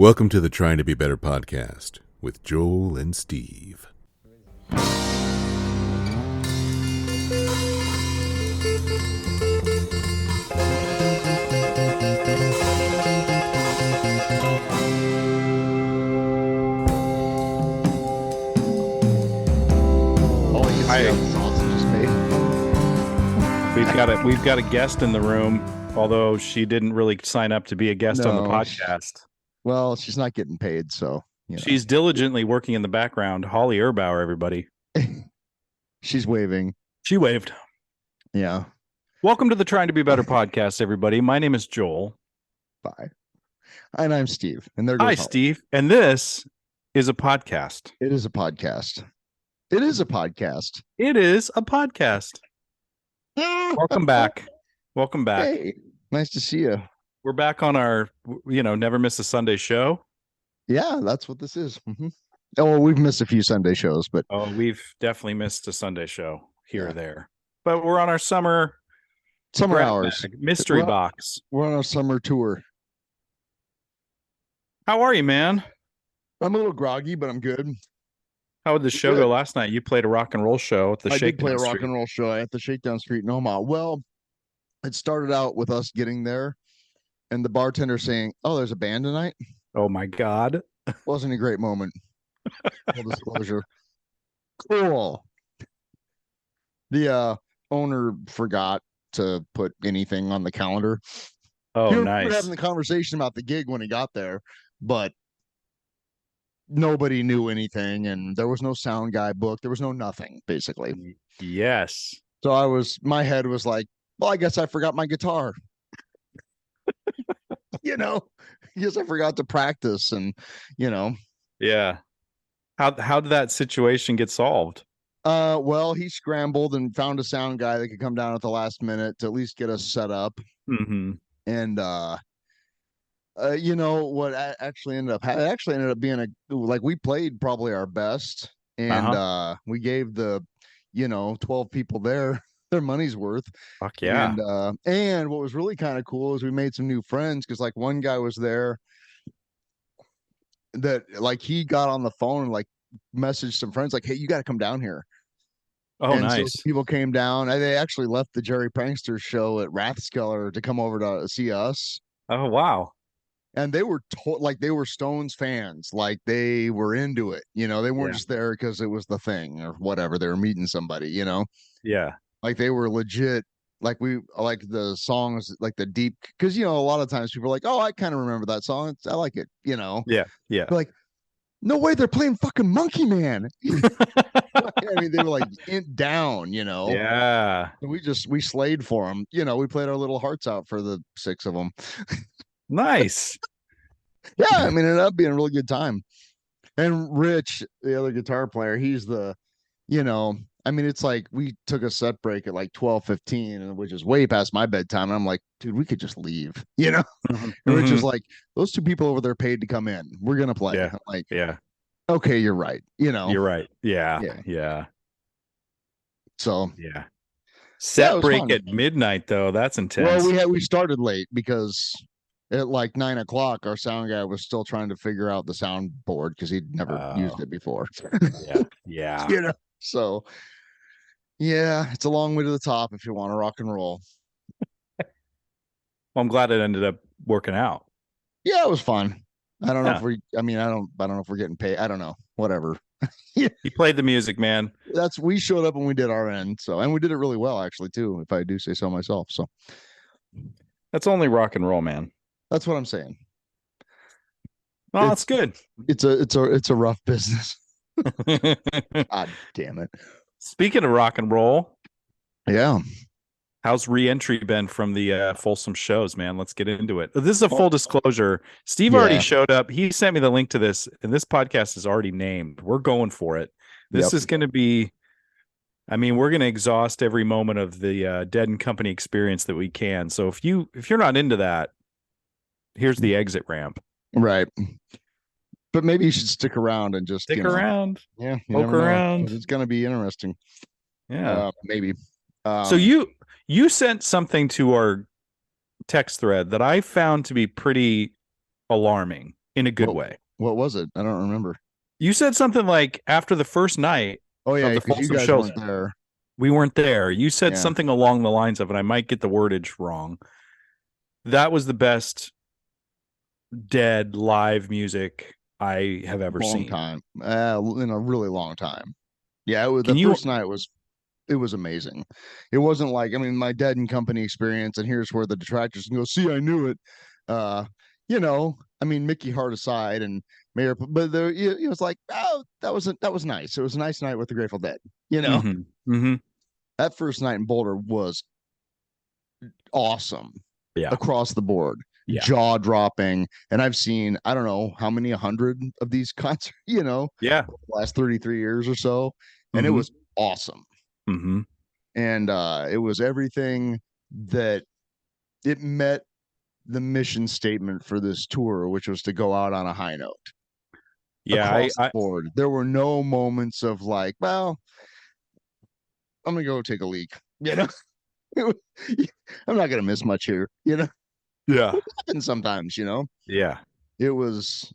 Welcome to the Trying to Be Better podcast with Joel and Steve. We've got a guest in the room, although she didn't really sign up to be a guest on the podcast. Well, she's not getting paid, so she's diligently working in the background. Holly Erbauer, everybody. She's waving. She waved. Yeah. Welcome to the Trying to Be Better podcast, everybody. My name is Joel. Bye. And I'm Steve. And there goes Hi, Holly. Steve. And this is a podcast. It is a podcast. It is a podcast. It is a podcast. Welcome back. Welcome back. Hey, nice to see you. We're back on our, never miss a Sunday show. Yeah, that's what this is. Mm-hmm. Oh, well, we've missed a few Sunday shows, but we've definitely missed a Sunday show here or there. But we're on our summer hours mystery box. We're on our summer tour. How are you, man? I'm a little groggy, but I'm good. How did the show go last night? You played a rock and roll show at the Shakedown I did play a rock Street. and roll show at the Shakedown Street in Omaha. Well, it started out with us getting there and the bartender saying, "Oh, there's a band tonight." Oh my God. Wasn't a great moment. Full disclosure. Cool. The owner forgot to put anything on the calendar. Oh, nice. We were having nice. the conversation about the gig when he got there, but nobody knew anything, and there was no sound guy booked. There was no nothing, basically. Yes. So my head was like, well, I guess I forgot my guitar. I guess I forgot to practice, and Yeah. How did that situation get solved? Well, he scrambled and found a sound guy that could come down at the last minute to at least get us set up. Mm-hmm. And what actually ended up being we played probably our best, and we gave the 12 people there their money's worth. Fuck yeah. And what was really kind of cool is we made some new friends, because like one guy was there that like he got on the phone and like messaged some friends like, "Hey, you got to come down here." Oh, and nice. So people came down. They actually left the Jerry Prankster show at Rathskeller to come over to see us. Oh, wow. And they were they were Stones fans. Like they were into it. They weren't just there because it was the thing or whatever. They were meeting somebody, Yeah. Like they were legit. Like like the songs, like the deep, because a lot of times people are like, "Oh, I kind of remember that song. I like it." Yeah. Yeah. But like, no way, they're playing fucking Monkey Man. I mean, they were like down, Yeah. We slayed for them. We played our little hearts out for the 6 of them. Nice. Yeah, I mean, it ended up being a really good time. And Rich, the other guitar player, he's the, I mean, it's like we took a set break at like 12:15, which is way past my bedtime. And I'm like, dude, we could just leave, Mm-hmm. And Rich is like, those 2 people over there paid to come in. We're gonna play. Yeah. I'm like, Yeah. Okay, you're right. You're right. Yeah. Yeah. Yeah. So yeah. Set break fun. At midnight though. That's intense. Well, we started late because at like 9 o'clock, our sound guy was still trying to figure out the soundboard because he'd never used it before. Yeah. Yeah. So yeah, it's a long way to the top if you want to rock and roll. Well, I'm glad it ended up working out. Yeah, it was fun. I don't know if I don't know if we're getting paid. I don't know. Whatever. You played the music, man. We showed up and we did our end. And we did it really well, actually, too, if I do say so myself. So that's only rock and roll, man. That's what I'm saying. Well, that's good. It's a rough business. God damn it. Speaking of rock and roll. Yeah. How's re-entry been from the Folsom shows, man? Let's get into it. This is a full disclosure. Steve already showed up. He sent me the link to this, and this podcast is already named. We're going for it. This is going to be, we're going to exhaust every moment of the Dead and Company experience that we can. So if you're not into that, here's the exit ramp. Right. But maybe you should stick around and just stick around. Yeah. Poke around. It's going to be interesting. Yeah. Maybe. So you sent something to our text thread that I found to be pretty alarming. in a good way. What was it? I don't remember. You said something like after the first night Oh yeah, of the because you Folsom guys shows, weren't there. we weren't there. You said Yeah. something along the lines of, and I might get the wordage wrong. That was the best dead live music I have ever Long seen. time. In a really long time. Yeah, Can the you? first night was amazing. It wasn't like, I mean, my Dead and Company experience, and here's where the detractors can go, see, I knew it. Uh, I mean, Mickey Hart aside and Mayor, but it was like, oh, that was nice. It was a nice night with the Grateful Dead. That first night in Boulder was awesome. Yeah. Across the board. Yeah. Jaw dropping. And I've seen, I don't know how many 100 of these concerts, Yeah. the last 33 years or so. And it was awesome. And it was everything that it met the mission statement for this tour, which was to go out on a high note. Yeah. Across the board. There were no moments of like, well, I'm gonna go take a leak. I'm not gonna miss much here, Yeah. It happens sometimes, Yeah. It was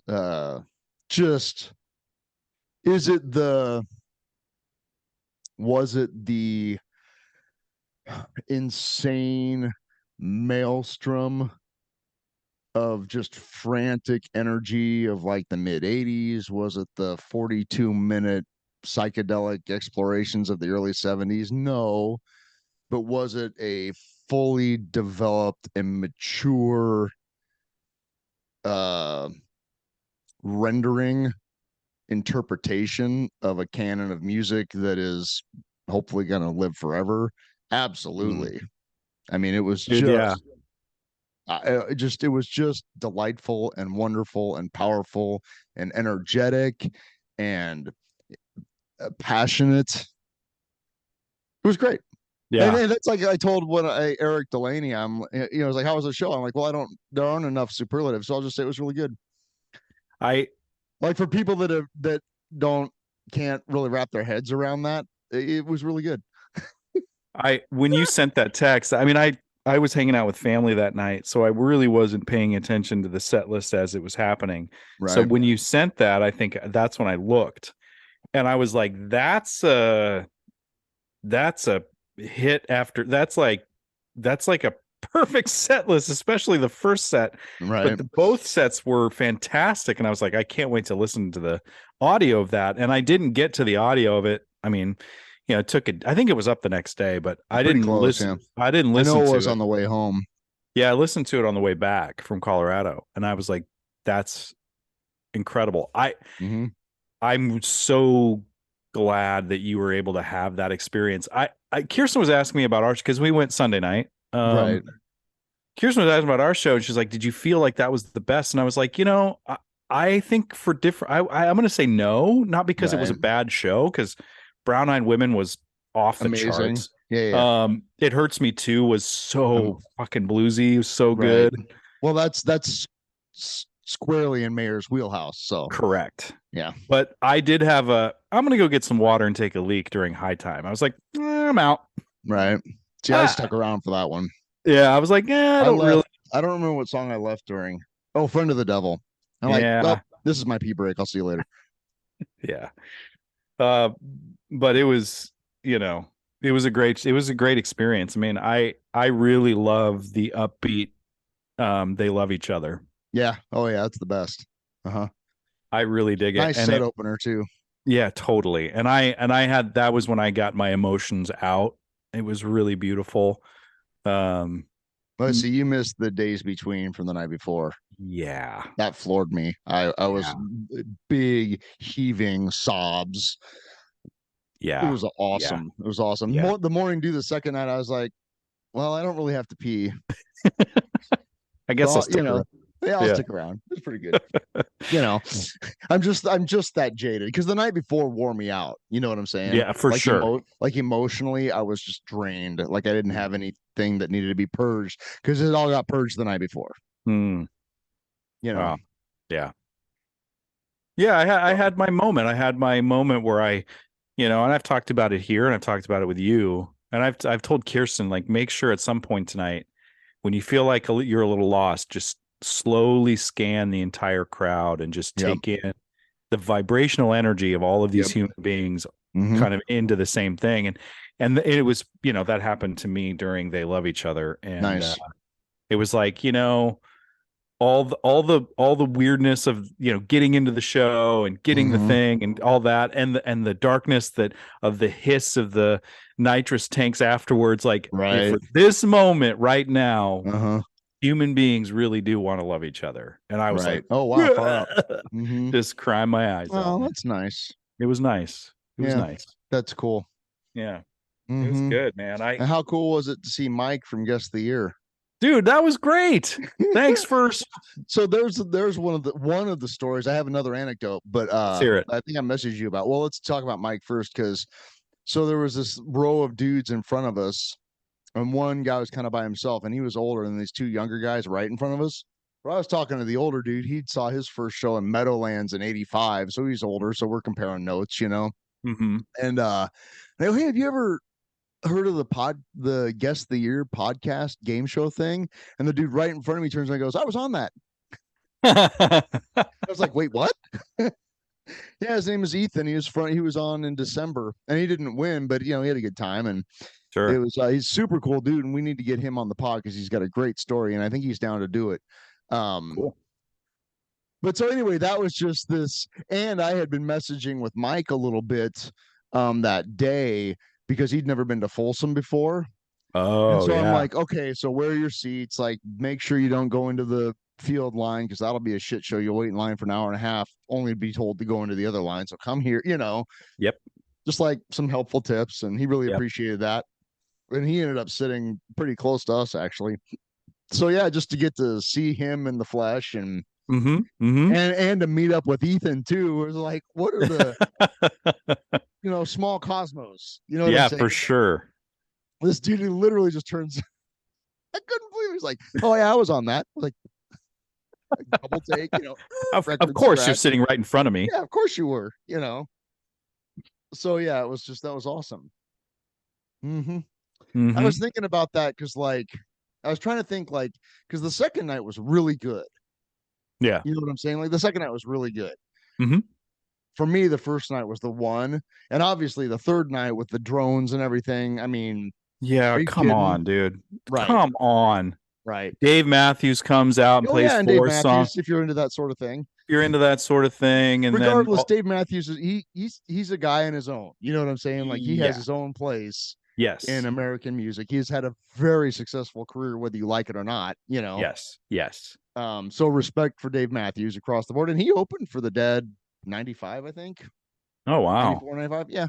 just was it the insane maelstrom of just frantic energy of like the mid 80s? Was it the 42-minute psychedelic explorations of the early 70s? No. But was it a fully developed and mature rendering interpretation of a canon of music that is hopefully going to live forever? Absolutely. I mean, it was just it was just delightful and wonderful and powerful and energetic and passionate. It was great. Yeah. And that's like I told Eric Delaney, I was like, how was the show? I'm like, well, there aren't enough superlatives, so I'll just say it was really good. I like, for people that can't really wrap their heads around that, it was really good. when you sent that text, I mean, I was hanging out with family that night, so I really wasn't paying attention to the set list as it was happening. Right. So when you sent that, I think that's when I looked, and I was like, that's a hit after that's like a perfect set list, especially the first set. Right. But both sets were fantastic, and I was like, I can't wait to listen to the audio of that. And I didn't get to the audio of it. I mean, it took it. I think it was up the next day, but I didn't listen. Yeah. I didn't listen. I know it was on the way home. Yeah, I listened to it on the way back from Colorado, and I was like, that's incredible. I'm so glad that you were able to have that experience. Kirsten was asking me about ours because we went Sunday night. Right. Kirsten was asking about our show, and she's like, did you feel like that was the best? And I was like, I think for different, I'm going to say no, not because it was a bad show, because Brown Eyed Women was off the charts. Yeah. It Hurts Me Too was so fucking bluesy, so good. Well, that's squarely in Mayer's wheelhouse. So correct. Yeah. But I did have I'm going to go get some water and take a leak during high time. I was like, I'm out. Right. See, I stuck around for that one. Yeah. I was like, I don't remember what song I left during. Oh, Friend of the Devil. I'm like, well, this is my pee break. I'll see you later. Yeah. But it was, it was a great experience. I mean, I really love the upbeat, They Love Each Other. Yeah. Oh yeah. That's the best. I really dig it. Nice set opener too. Yeah, totally. And that was when I got my emotions out. It was really beautiful. Let's see, you missed the Days Between from the night before. Yeah. That floored me. I was big heaving sobs. Yeah. It was awesome. Yeah. It was awesome. Yeah. The morning due the second night, I was like, well, I don't really have to pee. I guess I'll stick around. Yeah, I'll stick around. It's pretty good. I'm just that jaded because the night before wore me out. You know what I'm saying? Yeah, for sure. Emotionally, I was just drained. Like I didn't have anything that needed to be purged because it all got purged the night before. Wow. Yeah. Yeah, I had my moment. I had my moment where and I've talked about it here and I've talked about it with you. And I've told Kirsten, like, make sure at some point tonight when you feel like you're a little lost, just slowly scan the entire crowd and just take in the vibrational energy of all of these human beings kind of into the same thing. And it was, that happened to me during They Love Each Other. And it was like, all the weirdness of getting into the show and getting the thing and all that, and the darkness of the hiss of the nitrous tanks afterwards, like for this moment right now, human beings really do want to love each other. And I was like, oh wow, just crying my eyes out. Oh, that's nice. It was nice. It was nice. That's cool. Yeah. It was good, man. And how cool was it to see Mike from Guest of the Year? Dude, that was great. Thanks for. So there's one of the stories. I have another anecdote, but let's hear it. I think I messaged you about. Well, let's talk about Mike first, because so there was this row of dudes in front of us, and one guy was kind of by himself, and he was older than these two younger guys right in front of us. But I was talking to the older dude. He saw his first show in Meadowlands in '85, so he's older. So we're comparing notes, And they go, hey, have you ever heard of the Guest of the Year podcast game show thing? And the dude right in front of me turns and goes, I was on that. I was like, wait, what? Yeah, his name is Ethan. He was on in December, and he didn't win, but he had a good time. And it was he's super cool dude, and we need to get him on the pod because he's got a great story, and I think he's down to do it. Cool. But so anyway, that was just this, and I had been messaging with Mike a little bit that day, because he'd never been to Folsom before. And so I'm like, okay, so where are your seats? Like, make sure you don't go into the field line, because that'll be a shit show. You'll wait in line for an hour and a half, only to be told to go into the other line. So come here, Yep. Just like some helpful tips. And he really appreciated that. And he ended up sitting pretty close to us, actually. So yeah, just to get to see him in the flesh and and to meet up with Ethan too, it was like, what are the small cosmos, what I'm saying? For sure. This dude who literally just turns I couldn't believe it. He's like, oh yeah, I was on that. Like, double take, of course, you're sitting right in front of me. Yeah, of course you were, so yeah, it was just, that was awesome. I was thinking about that because, like, I was trying to think, like, because the second night was really good. Yeah. You know what I'm saying? Like, the second night was really good. For me, the first night was the one. And obviously the third night with the drones and everything. I mean, yeah, come on, dude. Right. Come on. Right. Dave Matthews comes out and plays and 4 Dave songs. Matthews, if you're into that sort of thing. You're into that sort of thing. And regardless, Dave Matthews, he's a guy in his own. You know what I'm saying? Like, he has his own place. Yes. In American music. He's had a very successful career, whether you like it or not, Yes. Yes. So respect for Dave Matthews across the board. And he opened for the Dead 95, I think. Oh, wow. 94, 95. Yeah.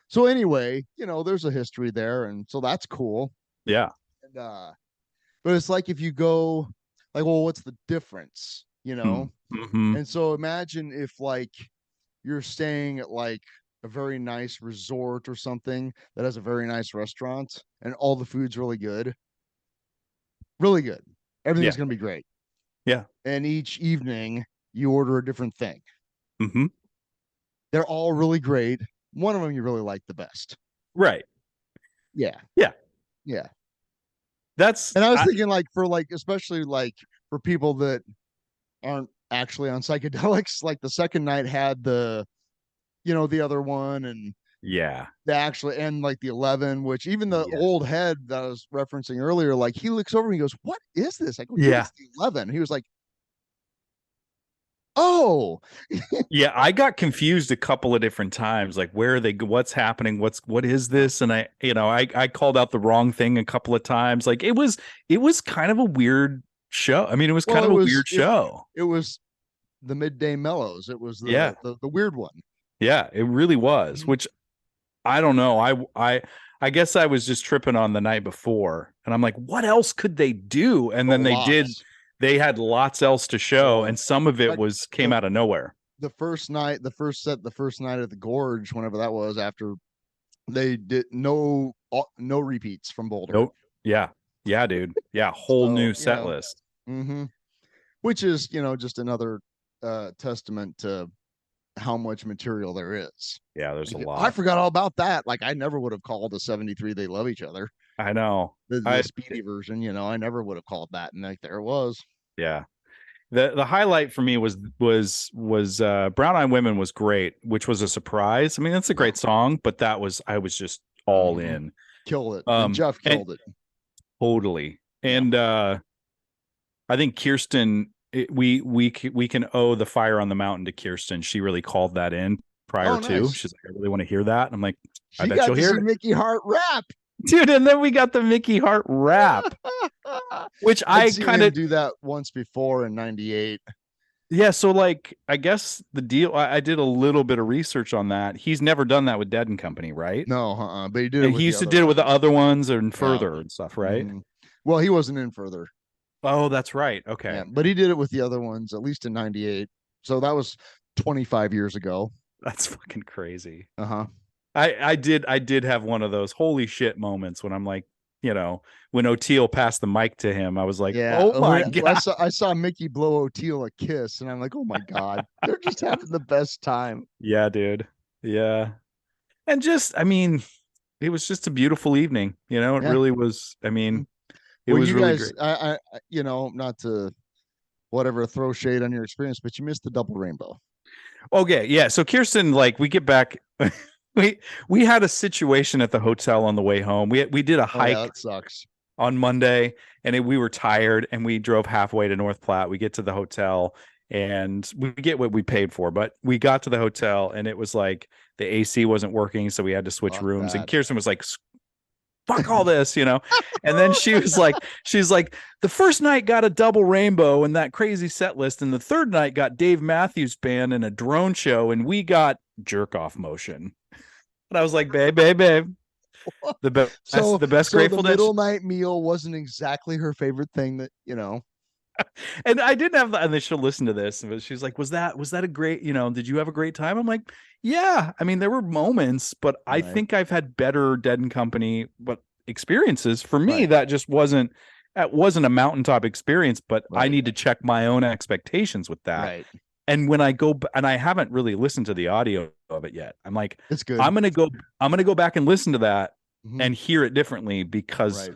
So anyway, there's a history there. And so that's cool. Yeah. And, but it's like, if you go like, well, what's the difference? And so imagine if, like, you're staying at, like, a very nice resort or something that has a very nice restaurant, and all the food's really good. Really good. Everything's going to be great. Yeah. And each evening you order a different thing. They're all really great. One of them you really like the best. Right. Yeah. Yeah. Yeah. And I was thinking, like, for, like, especially, like, for people that aren't actually on psychedelics, like, the second night had the other one, and and like the 11, which even the old head that I was referencing earlier, like, he looks over and he goes, what is this? I go, it's the 11. He was like, oh. Yeah, I got confused a couple of different times, like, where are they, what's happening, what is this? And I called out the wrong thing a couple of times. Like, it was kind of a weird show. I mean, it was kind of a weird show. It was the Midday Mellows. It was the weird one. Yeah, it really was, which I don't know. I guess I was just tripping on the night before, and I'm like, what else could they do? And then they had lots else to show, and some of it came out of nowhere. The first night at the Gorge, whenever that was, after they did no repeats from Boulder. Nope. Yeah, dude. Yeah, whole new set list. Which is, just another testament to how much material there is. Yeah, there's a lot. I forgot all about that. Like, I never would have called the 73 They Love Each Other. I know. The speedy version, I never would have called that. And, like, there it was. Yeah. The highlight for me was Brown Eyed Women was great, which was a surprise. I mean, that's a great song, but I was just all in. Killed it. And Jeff killed it. Totally. And I think Kirsten, we can owe the Fire on the Mountain to Kirsten. She really called that in prior to. She's like, I really want to hear that. And I'm like, I bet you'll hear it. Mickey Hart rap. Dude, and then we got the Mickey Hart rap, which I kind of do that once before in '98. Yeah, so like I guess the deal. I did a little bit of research on that. He's never done that with Dead and Company, right? No, but he did. He used to do it with the other ones and Further and stuff, right? Mm-hmm. Well, he wasn't in Further. Oh, that's right. Okay, yeah, but he did it with the other ones, at least in '98. So that was 25 years ago. That's fucking crazy. Uh-huh. I did have one of those holy shit moments when I'm like, when O'Teal passed the mic to him, I was like, oh my God. I saw Mickey blow O'Teal a kiss, and I'm like, oh my God, they're just having the best time. Yeah, dude. Yeah. And just, I mean, it was just a beautiful evening. It really was. I mean, it was really great. I not to throw shade on your experience, but you missed the double rainbow. Okay. Yeah. So Kirsten, like, we get back. We had a situation at the hotel on the way home. We did a hike. That sucks. On Monday, and we were tired, and we drove halfway to North Platte. We get to the hotel, and we get what we paid for, but we got to the hotel, and it was like the AC wasn't working, so we had to switch rooms. And Kirsten was like, "Fuck all this," And then she's like, "The first night got a double rainbow and that crazy set list, and the third night got Dave Matthews Band and a drone show, and we got Jerk Off Motion." And I was like, babe. The best Grateful Dead. The middle night meal wasn't exactly her favorite thing that. And I didn't have that, and they should listen to this. But she's like, was that a great, did you have a great time? I'm like, yeah. I mean, there were moments, but I think I've had better Dead and Company experiences. For me, that wasn't a mountaintop experience, but I need to check my own expectations with that. Right. And when I go, and I haven't really listened to the audio of it yet, I'm like, it's good. I'm gonna go back and listen to that and hear it differently, because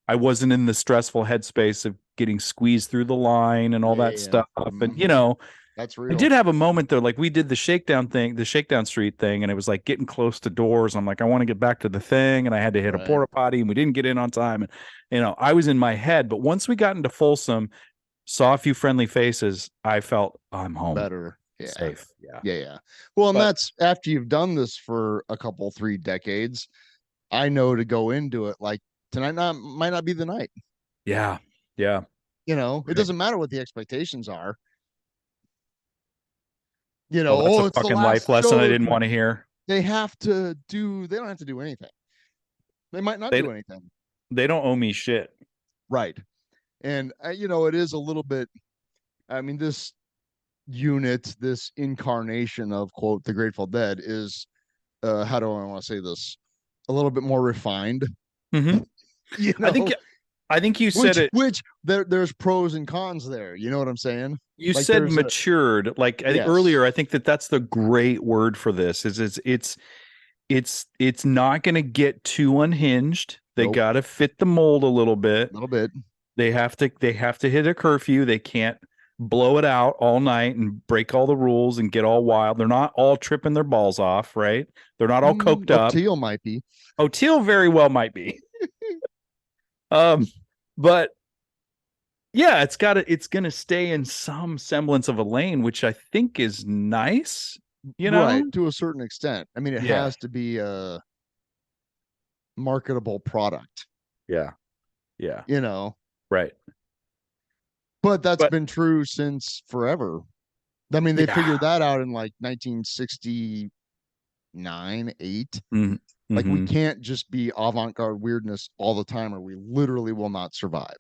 I wasn't in the stressful headspace of getting squeezed through the line and all that stuff. And that's real. I did have a moment though, like we did the Shakedown Street thing, and it was like getting close to doors. I'm like, I want to get back to the thing, and I had to hit a porta potty, and we didn't get in on time. And I was in my head, but once we got into Folsom, saw a few friendly faces, I felt I'm home. Better. Yeah. Safe. Yeah. Well, and that's after you've done this for a couple, 3 decades. I know to go into it like tonight might not be the night. Yeah. It doesn't matter what the expectations are. That's a fucking life lesson I didn't want to hear. They don't have to do anything. They might not do anything. They don't owe me shit. Right. And it is a little bit, I mean, this unit, this incarnation of, quote, the Grateful Dead is, how do I want to say this? A little bit more refined. Mm-hmm. I think you said it. Which there's pros and cons there. You know what I'm saying? You said matured. I think earlier. I think that's the great word for this. It's not going to get too unhinged. They got to fit the mold a little bit. They have to hit a curfew. They can't blow it out all night and break all the rules and get all wild. They're not all tripping their balls off, right? They're not all coked up. O'Teal might be. O'Teal very well might be. But yeah, it's going to stay in some semblance of a lane, which I think is nice, right, to a certain extent. I mean, it has to be a marketable product. Yeah. Right. But that's been true since forever. I mean, they figured that out in like 1969, 8. Mm-hmm. Like, we can't just be avant-garde weirdness all the time, or we literally will not survive.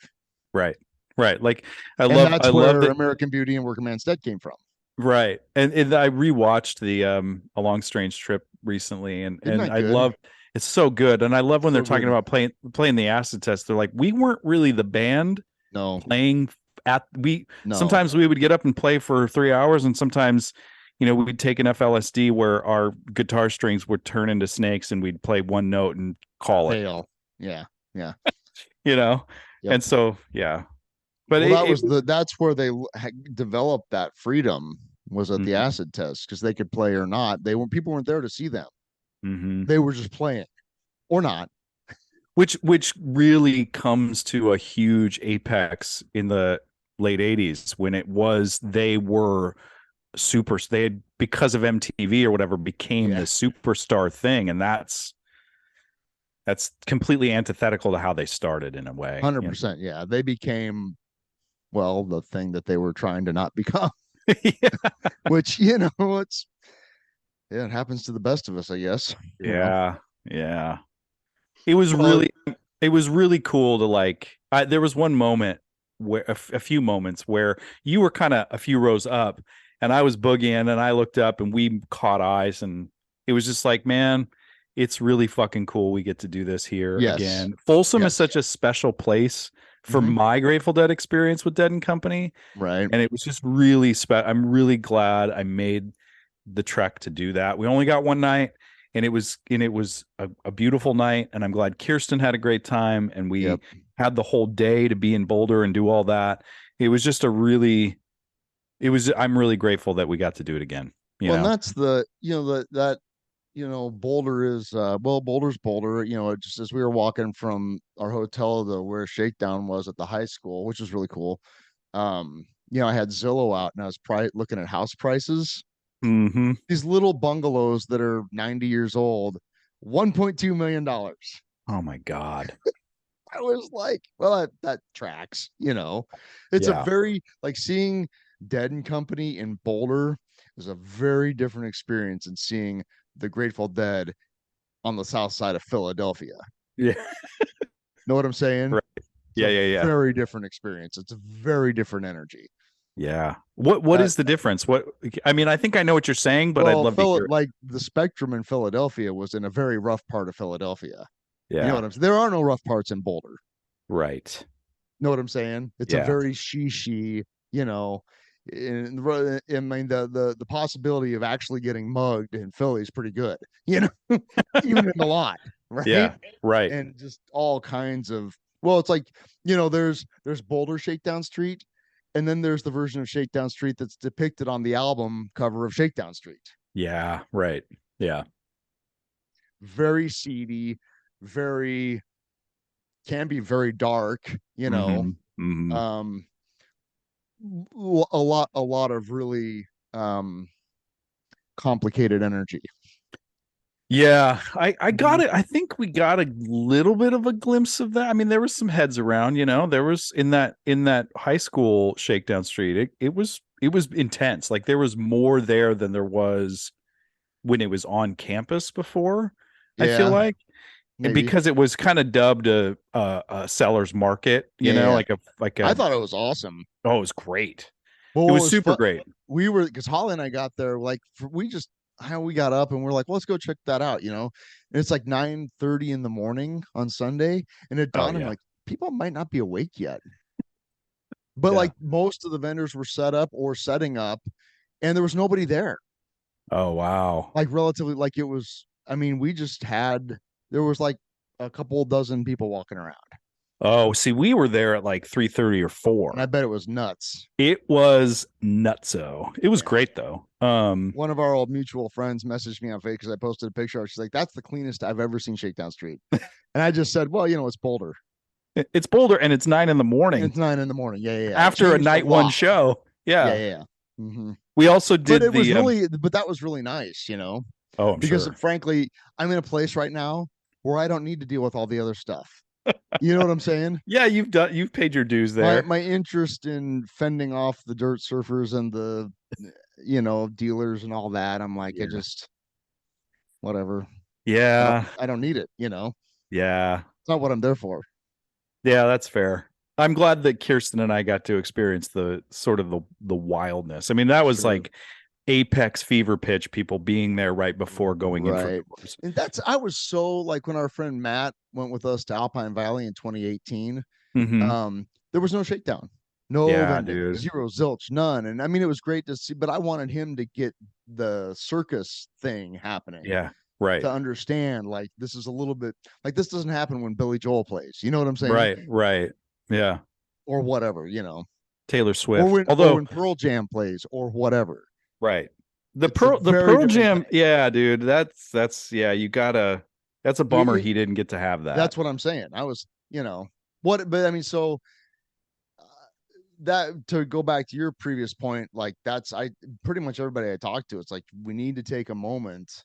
Right. Like, I love that American Beauty and Working Man's Dead came from. Right. And I rewatched the A Long Strange Trip recently, and I love, it's so good. And I love when they're talking about playing the acid test. They're like, we weren't really the band playing sometimes we would get up and play for 3 hours, and sometimes we'd take enough LSD where our guitar strings would turn into snakes, and we'd play one note and call it. Yeah. Yep. And so But Well, that's where they developed that freedom, was at the Mhm. acid test, because they could play or not. People weren't there to see them. Mhm. They were just playing or not. Which really comes to a huge apex in the late 80s when it was they were they had, because of MTV or whatever, became Yeah, the superstar thing, and that's completely antithetical to how they started in a way. 100%. Yeah, they became, well, the thing that they were trying to not become. Yeah. Which, it happens to the best of us, I guess. Yeah. Yeah. It was Well, really cool to like there was one moment where a few moments where you were kind of a few rows up and I was boogieing and I looked up and we caught eyes and it was just like, man, it's really fucking cool we get to do this here yes, again. Folsom is yes. such a special place for Hmm. my Grateful Dead experience with Dead and Company, Right. and it was just really I'm really glad I made the trek to do that. We only got one night and it was a beautiful night, and I'm glad Kirsten had a great time and we Yep. had the whole day to be in Boulder and do all that. It was just I'm really grateful that we got to do it again, you Well, and know. that's Boulder is Boulder's Boulder. Just as we were walking from our hotel to where Shakedown was at the high school, which was really cool. I had Zillow out and I was looking at house prices. Mm-hmm. These little bungalows that are 90 years old, $1.2 million. Oh my God. I was like, well, that tracks. It's a Yeah. very, like, seeing Dead and Company in Boulder is a very different experience than seeing the Grateful Dead on the south side of Philadelphia. Yeah. Know what I'm saying? Right. It's Yeah, a yeah, yeah. very different experience. It's a very different energy. Yeah. What That is the difference? What I mean, I think I know what you're saying, but I'd well, love to hear it. like the spectrum in Philadelphia was in a very rough part of Philadelphia. You know Yeah. what I'm saying? There are no rough parts in Boulder. Right. Know what I'm saying? It's a Yeah. very she, you know. I mean, the possibility of actually getting mugged in Philly is pretty good, even in the lot, right? Yeah. Right. And just all kinds of, well, it's like, there's Boulder Shakedown Street, and then there's the version of Shakedown Street that's depicted on the album cover of Shakedown Street. Yeah. Right. Yeah. Very seedy, very can be very dark, Mm-hmm. Mm-hmm. um a lot of really complicated energy. Yeah, I got it. I think we got a little bit of a glimpse of that. I mean, there was some heads around, there was in that high school Shakedown Street. It was intense. Like there was more there than there was when it was on campus before, I feel Yeah, like. And maybe. because it was kind of dubbed a seller's market, Yeah, like I a thought it was awesome. oh, it was great. Well, It what was was super fun, great. we were, because Holly and I got there, like, we just, how we got up and we're like, well, let's go check that out, and it's like 9:30 in the morning on Sunday, and it Oh dawned on me, yeah. like, people might not be awake yet, but Yeah. like most of the vendors were set up or setting up, and there was nobody there. Oh wow. Like, relatively, like, it was, I mean, there was like a couple dozen people walking around, Oh, see, we were there at like 3:30 or and I 4. bet it was nuts. It was nutso. It was Yeah. great though. One of our old mutual friends messaged me on Facebook because I posted a picture. She's like, "That's the cleanest I've ever seen Shakedown Street," and I just said, "Well, it's Boulder. It's Boulder and it's 9 in the morning It's 9 in the morning. Yeah, yeah, yeah. It after a changed a night one lot. show. Yeah, Yeah. yeah, yeah. Hmm. We also But did it was the really, but that was really nice, oh, I'm because sure. frankly, I'm in a place right now where I don't need to deal with all the other stuff. You know what I'm saying? Yeah, you've paid your dues My there. my interest in fending off the dirt surfers and the dealers and all that, I'm like, I Yeah. just, whatever. I don't Yeah. I don't need it. Yeah. It's not what I'm there for. Yeah, that's fair. I'm glad that Kirsten and I got to experience the sort of the wildness. I mean, that was Sure. like apex fever pitch, people being there right before going in for Right. tours. And I was so, like, when our friend Matt went with us to Alpine Valley in 2018, Hmm. there was no shakedown, no Yeah, vending, dude. zero, zilch, none. And I mean, it was great to see, but I wanted him to get the circus thing happening, Yeah. Right. to understand, like, this is a little bit like, this doesn't happen when Billy Joel plays. You know what I'm saying? Right. Right. Yeah. or whatever, you know, Taylor or Swift. when Although, Pearl Jam plays or whatever. right. It's a The very Pearl different Jam, thing. yeah, dude. That's yeah, you gotta that's a bummer he didn't get to have that. That's what I'm saying. I was, you know, what, but I mean, so that to go back to your previous point, like that's I pretty much everybody I talked to, it's like we need to take a moment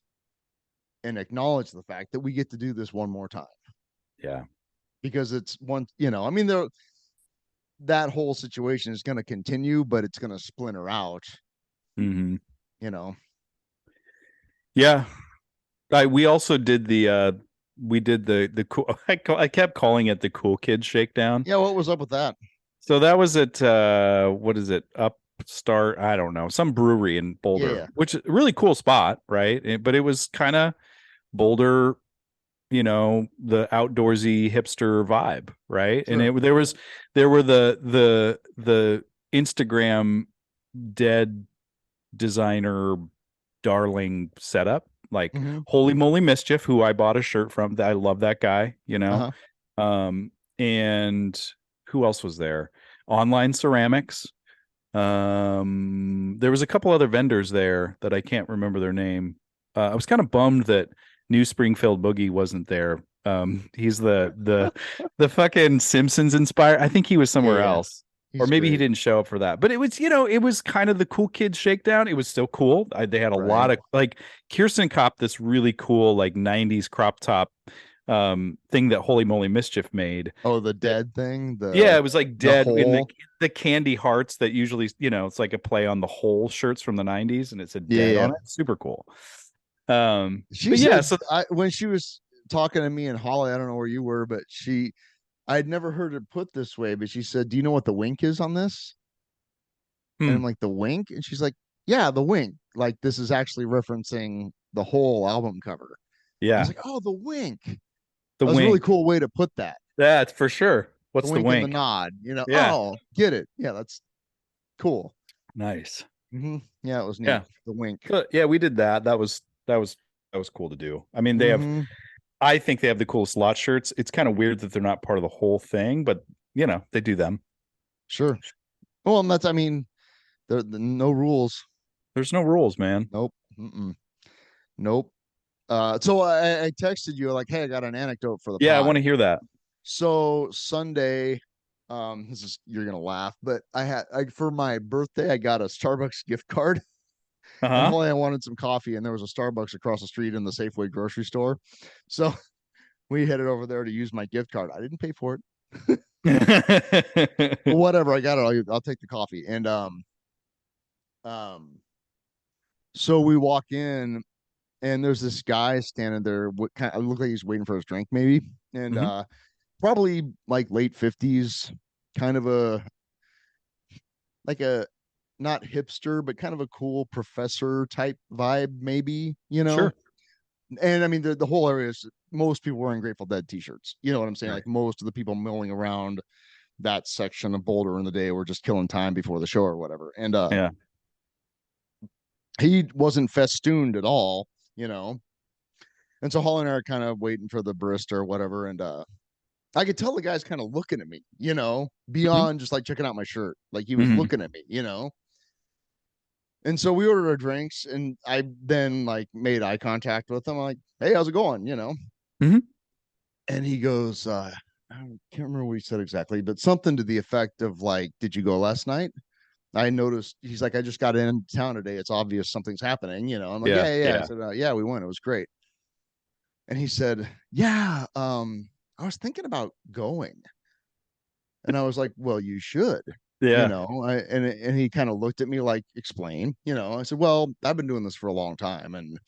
and acknowledge the fact that we get to do this one more time Yeah. because it's one, you know, I mean, there that whole situation is going to continue, but it's going to splinter out, Mm-hmm. you know. Yeah. We also did the cool I kept calling it the cool kids shakedown. Yeah, what was up with that? So that was at what is it? Upstart, I don't know, some brewery in Boulder, Yeah. which is a really cool spot, right? But it was kind of Boulder, you know, the outdoorsy hipster vibe, right? Sure. And there were the Instagram dead designer darling setup, like Mm-hmm. Holy Moly Mischief, who I bought a shirt from. I love that guy, you know. Uh-huh. And who else was there? Online Ceramics. There was a couple other vendors there that I can't remember their name. I was kind of bummed that New Springfield Boogie wasn't there. He's the fucking Simpsons inspired. I think he was somewhere Yeah. else. Or He's maybe he great. didn't show up for that. But it was, you know, it was kind of the cool kids shakedown. It was still cool. They had a lot Right. of like Kirsten copped this really cool like 90s crop top thing that Holy Moly Mischief made. Oh, the dead thing, Yeah, it was like the dead in hole. the candy hearts that usually, you know, it's like a play on the whole shirts from the 90s and it said dead Yeah. on it. Super cool. She But yeah, said so when she was talking to me and Holly, I don't know where you were, but I'd never heard it put this way, but she said, "Do you know what the wink is on this?" And I'm hmm, like, "The wink?" And she's like, "Yeah, the wink. Like this is actually referencing the whole album cover." I was yeah, like, "Oh, the wink." the That was a really wink. cool way to put that. That's for sure. The What's the wink and the wink? nod, you know. Yeah, Oh, get it. Yeah, that's cool. nice. Yeah, it was neat. Yeah. The wink. So, yeah, we did that. That was cool to do. I mean, Hmm. I think they have the coolest lot shirts. It's kind of weird that they're not part of the whole thing, but you know, they do them. Sure. Well, and that's, I mean, the no rules. There's no rules, man. Nope. Mm-mm. Nope. So I texted you like, hey, I got an anecdote for the Yeah, I want pod. to hear that. So Sunday, this is you're gonna laugh, but for my birthday, I got a Starbucks gift card, and Uh-huh. Holly, I wanted some coffee, and there was a Starbucks across the street in the Safeway grocery store, so we headed over there to use my gift card. I didn't pay for it, but whatever. I got it. I'll take the coffee, and um, so we walk in, and there's this guy standing there. What kind of look like he's waiting for his drink, maybe, and Mhm. probably like late 50s, kind of a like a not hipster, but kind of a cool professor type vibe, maybe, you know. Sure. And I mean, the whole area is most people wearing Grateful Dead t-shirts. You know what I'm saying? Right. Like most of the people milling around that section of Boulder in the day were just killing time before the show or whatever. And Yeah. he wasn't festooned at all, you know. And so Holly and I are kind of waiting for the barista or whatever. And I could tell the guy's kind of looking at me, you know, Mhm. beyond just like checking out my shirt. Like he was Mhm. looking at me, you know. And so we ordered our drinks, and I then like made eye contact with him. I'm like, hey, how's it going? You know. Mhm. And he goes, I can't remember what he said exactly, but something to the effect of like, did you go last night? I noticed he's like, I just got in town today. It's obvious something's happening, you know. I'm like, Yeah. yeah, yeah, yeah. I Yeah. said, yeah, we went. It was great. And he said, yeah, I was thinking about going. And I was like, well, you should, you Yeah. know. And he kind of looked at me like, explain, you know. I said, well, I've been doing this for a long time, and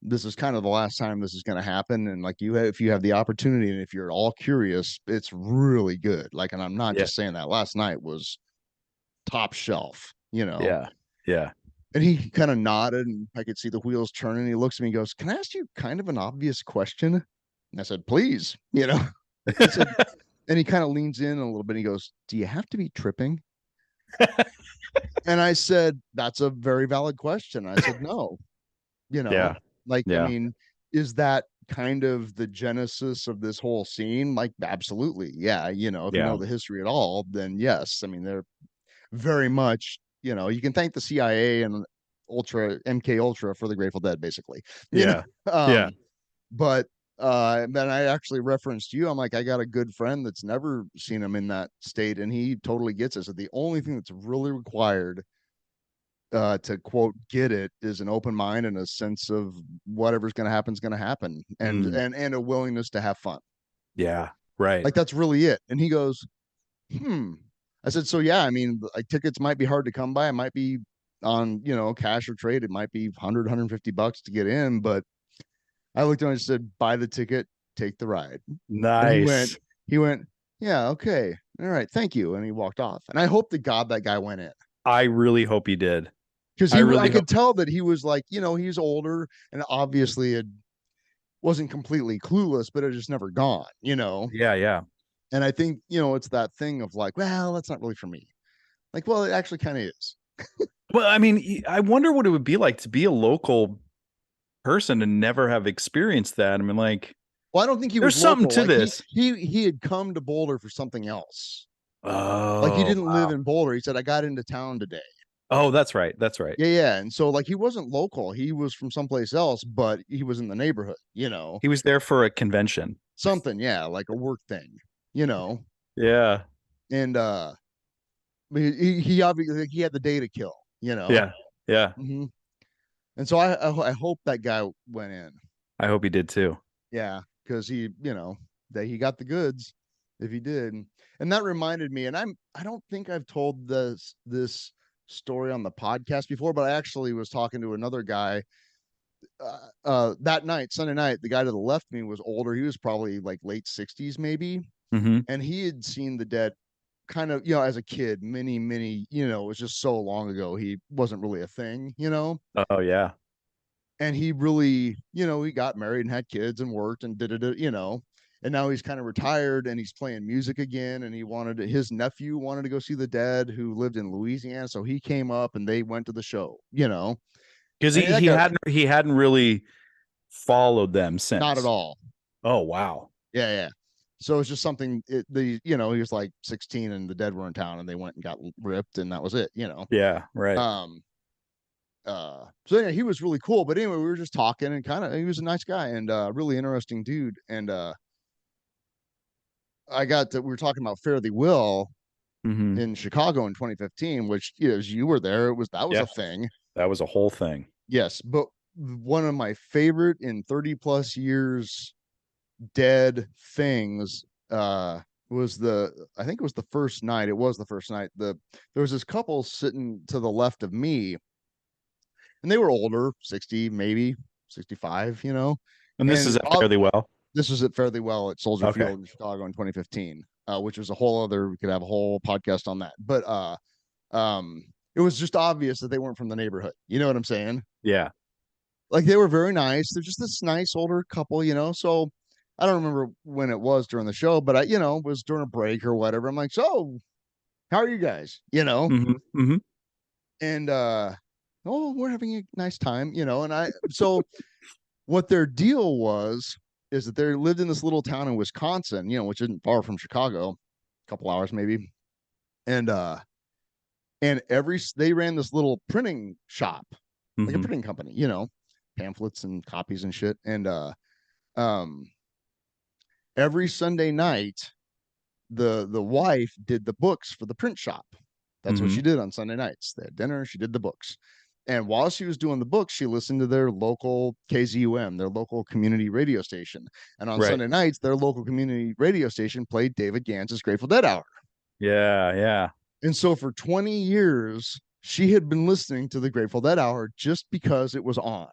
this is kind of the last time this is going to happen. And like if you have the opportunity, and if you're all curious, it's really good. Like, and I'm not Yeah. just saying that. Last night was top shelf, you know. Yeah. Yeah. And he kind of nodded, and I could see the wheels turning. He looks at me and goes, can I ask you kind of an obvious question? And I said, please, you know. I said, and he kind of leans in a little bit. And he goes, do you have to be tripping? And I said, that's a very valid question. I said, no, you know, Yeah. like, I Yeah. mean, is that kind of the genesis of this whole scene, like absolutely. Yeah. You know, if you Yeah. know the history at all, then yes. I mean, they're very much, you know, you can thank the CIA and MK Ultra for the Grateful Dead, basically. You Yeah. know, Yeah. but then I actually referenced you. I'm like, I got a good friend that's never seen him in that state, and he totally gets it. So the only thing that's really required to quote get it is an open mind and a sense of whatever's going to happen is going to happen, and a willingness to have fun. Yeah. Right. Like that's really it. And he goes, I said, so yeah, I mean, like tickets might be hard to come by. It might be on, you know, cash or trade. It might be 100, $150 to get in. But I looked at him and said, buy the ticket, take the ride. And Nice. he went, yeah, okay. All right. Thank you. And he walked off. And I hope to God that guy went in. I really hope he did. Because I could tell that he was like, you know, he's older and obviously it wasn't completely clueless, but it just never gone, you know? Yeah. Yeah. And I think, you know, it's that thing of like, well, that's not really for me. Like, well, it actually kind of is. Well, I mean, I wonder what it would be like to be a local person and never have experienced that. I mean, like, Well, I don't think he there's was local. something to Like this. he had come to Boulder for something else. Like he Oh, didn't live wow. in Boulder. He said, I got into town today. Oh, that's right. That's right. Yeah, yeah. And so like he wasn't local. He was from someplace else, but he was in the neighborhood, you know. He was there for a convention. Something, yeah, like a work thing, you know. Yeah. And he obviously like, he had the day to kill, you know. Yeah. Yeah. Mm-hmm. And so I hope that guy went in. I hope he did too. Yeah, because he, you know, that he got the goods if he did. And that reminded me, and I don't think I've told this story on the podcast before, but I actually was talking to another guy that night, Sunday night. The guy to the left of me was older. He was probably like late 60s, maybe. Mm-hmm. And he had seen the Dead kind of, you know, as a kid, many, you know, it was just so long ago. He wasn't really a thing, you know. Oh, yeah. And he really, you know, he got married and had kids and worked and did it, you know. And now he's kind of retired and he's playing music again. And his nephew wanted to go see the Dead, who lived in Louisiana. So he came up and they went to the show, you know. Because And he hadn't really followed them since. not at all. Oh, wow. Yeah, yeah. So it's just something you know, he was like 16 and the Dead were in town and they went and got ripped and that was it, you know. Yeah, right. So yeah, he was really cool. But anyway, we were just talking and he was a nice guy and really interesting dude. And we were talking about Fare Thee Will in Chicago in 2015, which, you know, as you were there, that was a thing. That was a whole thing. Yes, but one of my favorite in 30 plus years Dead things was I think it was the first night. It was the first night. There was this couple sitting to the left of me, and they were older, 60, maybe 65, you know. And this is at Fare Thee Well. This was at Fare Thee Well at Soldier Field in Chicago in 2015, which was a whole other. We could have a whole podcast on that. But it was just obvious that they weren't from the neighborhood. You know what I'm saying? Yeah. Like they were very nice. They're just this nice older couple, you know. So I don't remember when it was during the show, but you know, it was during a break or whatever. I'm like, so how are you guys? You know? Mm-hmm. Mm-hmm. And oh, we're having a nice time, you know. And so what their deal was is that they lived in this little town in Wisconsin, you know, which isn't far from Chicago, a couple hours maybe. And they ran this little printing shop, like a printing company, you know, pamphlets and copies and shit. And every Sunday night, the wife did the books for the print shop. That's what she did on Sunday nights. They had dinner, she did the books. And while she was doing the books, she listened to their local KZUM, their local community radio station. And on Sunday nights, their local community radio station played David Gantz's Grateful Dead Hour. Yeah, yeah. And so for 20 years, she had been listening to the Grateful Dead Hour just because it was on.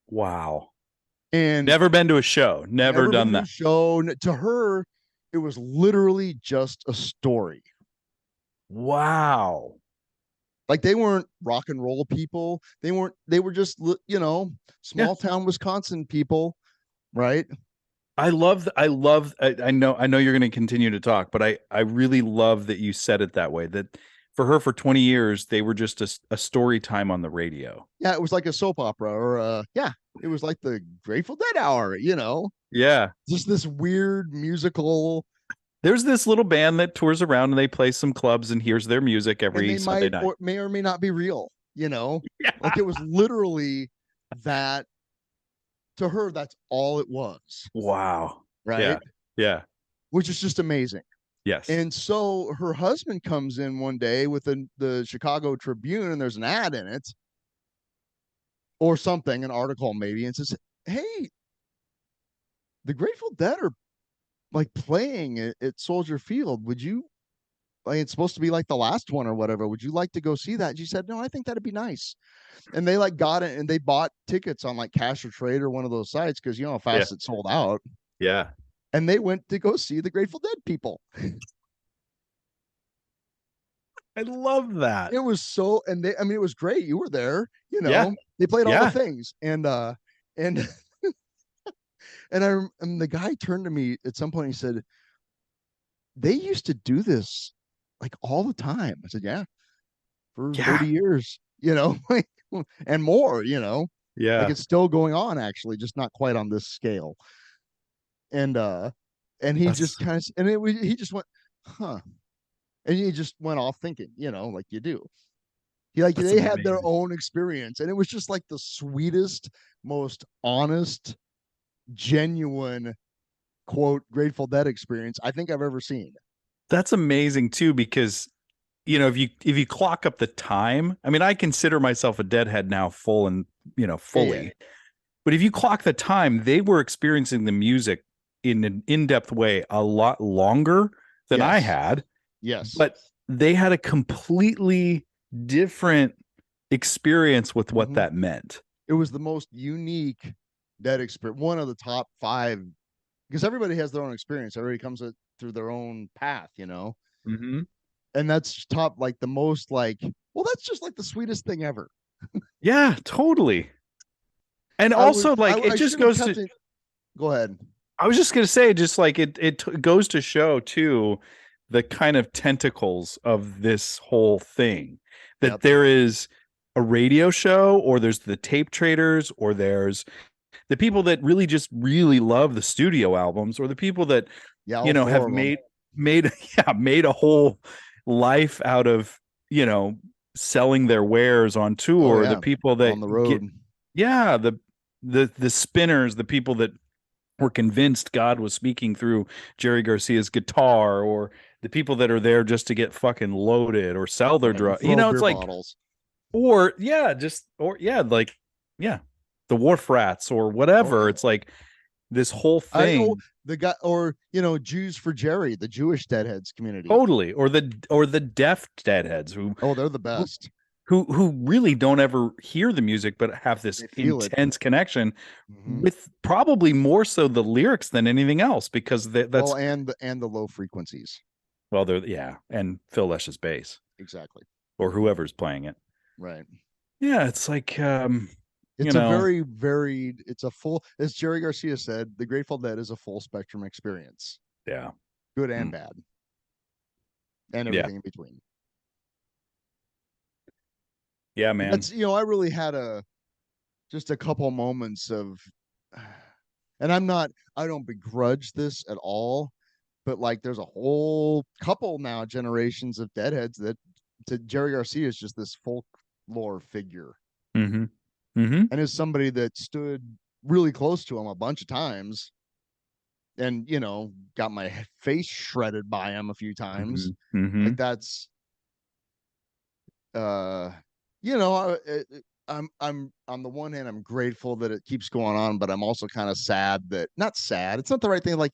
Wow. And never been to a show, never done that. Show to her, it was literally just a story. Wow. Like they weren't rock and roll people. They were just, you know, small town Wisconsin people, right? I know you're going to continue to talk, but I really love that you said it that way, that for 20 years, they were just a story time on the radio. Yeah, it was like a soap opera, or it was like the Grateful Dead hour, Yeah. just this weird musical. There's this little band that tours around and they play some clubs, and here's their music And every they Sunday might night. or may not be real, Yeah. like it was literally that. To her, that's all it was. Wow. Right. Yeah. Yeah. Which is just amazing. Yes. And so her husband comes in one day with the Chicago Tribune, and there's an ad in it or something, an article maybe, and says, "Hey, the Grateful Dead are like playing at Soldier Field. Would you, like, it's supposed to be like the last one or whatever. Would you like to go see that?" And she said, "No, I think that'd be nice." And they like got it, and they bought tickets on like Cash or Trade or one of those sites, because you know how fast it sold out. Yeah. And they went to go see the Grateful Dead people. I love that. It was so, and I mean, it was great. You were there, Yeah. They played all Yeah. the things, and and and the guy turned to me at some point. He said, "They used to do this like all the time." I said, "Yeah, for 30 years, like, and more, like Yeah. it's still going on, actually, just not quite on this scale." And he just kind of, and he just went, "Huh," and he just went off thinking, like you do. Like That's they had amazing. their own experience, and it was just like the sweetest, most honest, genuine, quote, Grateful Dead experience I think I've ever seen. That's amazing too, because if you clock up the time, I mean, I consider myself a Deadhead now, fully. Yeah. But if you clock the time, they were experiencing the music in an in-depth way a lot longer than I Yes. had. Yes. But they had a completely different experience with what that meant. It was the most unique Dead experience, one of the top 5, because everybody has their own experience. Everybody comes through their own path, Mm-hmm. and that's top, like the most, like, well, that's just like the sweetest thing ever. Yeah, totally. And also, like, it just goes to. Go ahead. I was just gonna say, just like it goes to show too, the kind of tentacles of this whole thing. That there is a radio show, or there's the tape traders, or there's the people that really love the studio albums, or the people that have made a whole life out of selling their wares on tour. The people that on the road, the spinners, the people that were convinced God was speaking through Jerry Garcia's guitar, or the people that are there just to get fucking loaded or sell their drugs. It's like bottles. The wharf rats or whatever. It's like this whole thing. The guy, or Jews for Jerry, the Jewish Deadheads community. Totally. Or the deaf Deadheads who they're the best. Who really don't ever hear the music, but have this intense connection with probably more so the lyrics than anything else, because that's and the low frequencies. Well, and Phil Lesh's bass, exactly, or whoever's playing it, right? Yeah, it's like it's a very varied. It's a full, as Jerry Garcia said, the Grateful Dead is a full spectrum experience. Yeah, good and bad, and everything in between. Yeah, man. That's, I really had just a couple moments of, and I don't begrudge this at all, but like there's a whole couple now generations of Deadheads that to Jerry Garcia is just this folklore figure. Mm-hmm. Mm-hmm. And as somebody that stood really close to him a bunch of times and, got my face shredded by him a few times, like that's, I'm on the one hand, I'm grateful that it keeps going on, but I'm also kind of sad that, not sad, it's not the right thing. Like,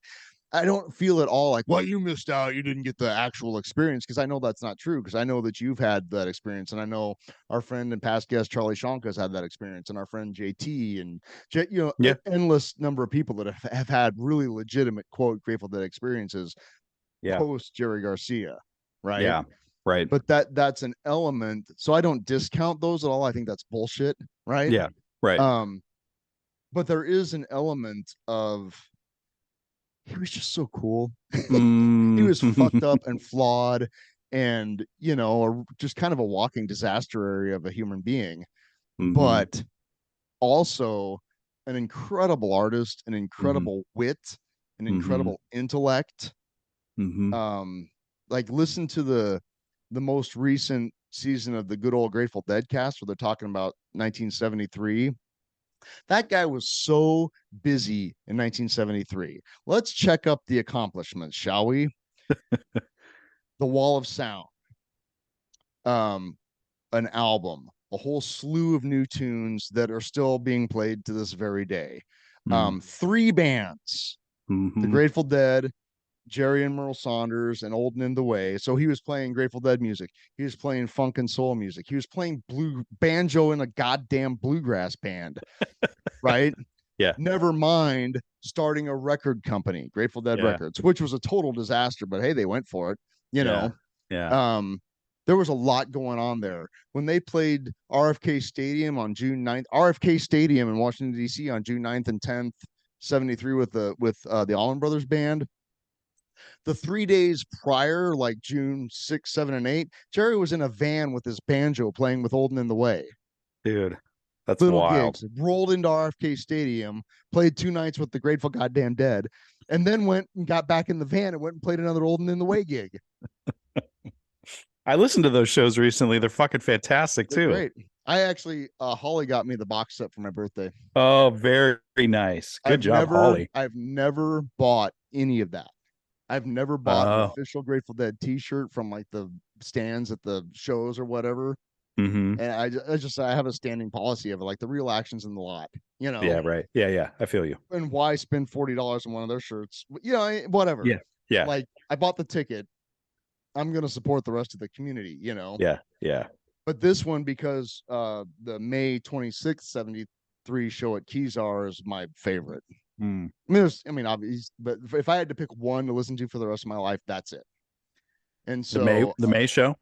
I don't feel at all like, well, you missed out, you didn't get the actual experience, because I know that's not true, because I know that you've had that experience, and I know our friend and past guest Charlie Shonka's had that experience, and our friend JT, and an endless number of people that have had really legitimate, quote, Grateful Dead experiences post Jerry Garcia, right? Yeah. Right. But that's an element. So I don't discount those at all. I think that's bullshit. Right. Yeah. Right. But there is an element of, he was just so cool. He was fucked up and flawed. and just kind of a walking disaster area of a human being, Mhm. but also an incredible artist, an incredible wit, an incredible intellect. Like listen to the most recent season of the Good Old Grateful Dead cast where they're talking about 1973. That guy was so busy in 1973. Let's check up the accomplishments, shall we? The Wall of Sound, um, an album, a whole slew of new tunes that are still being played to this very day. 3 bands, the Grateful Dead, Jerry and Merle Saunders, and Old and in the Way. So he was playing Grateful Dead music. He was playing funk and soul music. He was playing banjo in a goddamn bluegrass band, right? Yeah. Never mind starting a record company, Grateful Dead Records, which was a total disaster, but hey, they went for it, Yeah. There was a lot going on there. When they played RFK Stadium on June 9th, RFK Stadium in Washington, D.C. on June 9th and 10th, 73 with the Allman Brothers Band. The 3 days prior, like June 6, 7, and 8, Jerry was in a van with his banjo playing with Olden in the Way. Dude, that's little wild. Gigs, rolled into RFK Stadium, played 2 nights with the Grateful Goddamn Dead, and then went and got back in the van and went and played another Olden in the Way gig. I listened to those shows recently. They're fucking fantastic too. Great. I actually, Holly got me the box set for my birthday. Oh, very nice. Good job, Holly. I've never bought any of that. I've never bought an official Grateful Dead t-shirt from like the stands at the shows or whatever. And I have a standing policy of it, like the real action's in the lot, Yeah, right. Yeah. I feel you. And why spend $40 on one of their shirts? Whatever. Yeah. Like I bought the ticket. I'm gonna support the rest of the community, Yeah. But this one, because the May 26th 73 show at Kezar is my favorite. Obviously, but if I had to pick one to listen to for the rest of my life, that's it. And so the May show,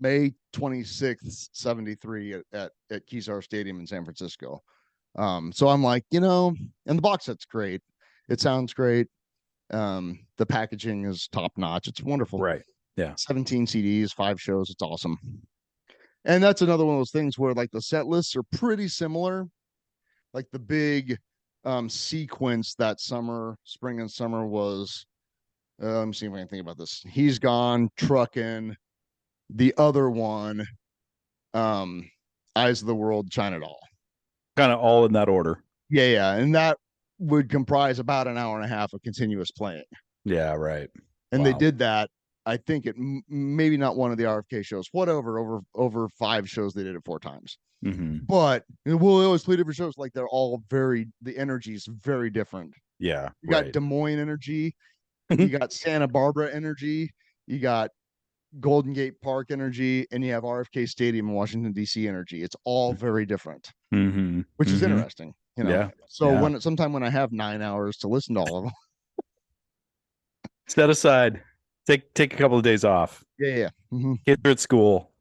May 26th 73 at Kezar Stadium in San Francisco. So I'm like, and the box set's great. It sounds great. The packaging is top notch. It's wonderful. Right. Yeah. 17 CDs, 5 shows. It's awesome. And that's another one of those things where like the set lists are pretty similar. Like the big sequence that spring and summer was, let me see if I can think about this. He's Gone, Truckin', the other one, Eyes of the World, China Doll. Kind of all in that order. Yeah. And that would comprise about an hour and a half of continuous playing. Yeah, right. And they did that. I think it maybe not one of the RFK shows, whatever, over 5 shows, they did it 4 times. But we'll always play different shows. Like they're all the energy is very different. Yeah. You got Des Moines energy, you got Santa Barbara energy, you got Golden Gate Park energy, and you have RFK Stadium in Washington, D.C. energy. It's all very different, which is interesting. Yeah. So sometime when I have 9 hours to listen to all of them, set aside, take a couple of days off. Yeah. Kids are at school,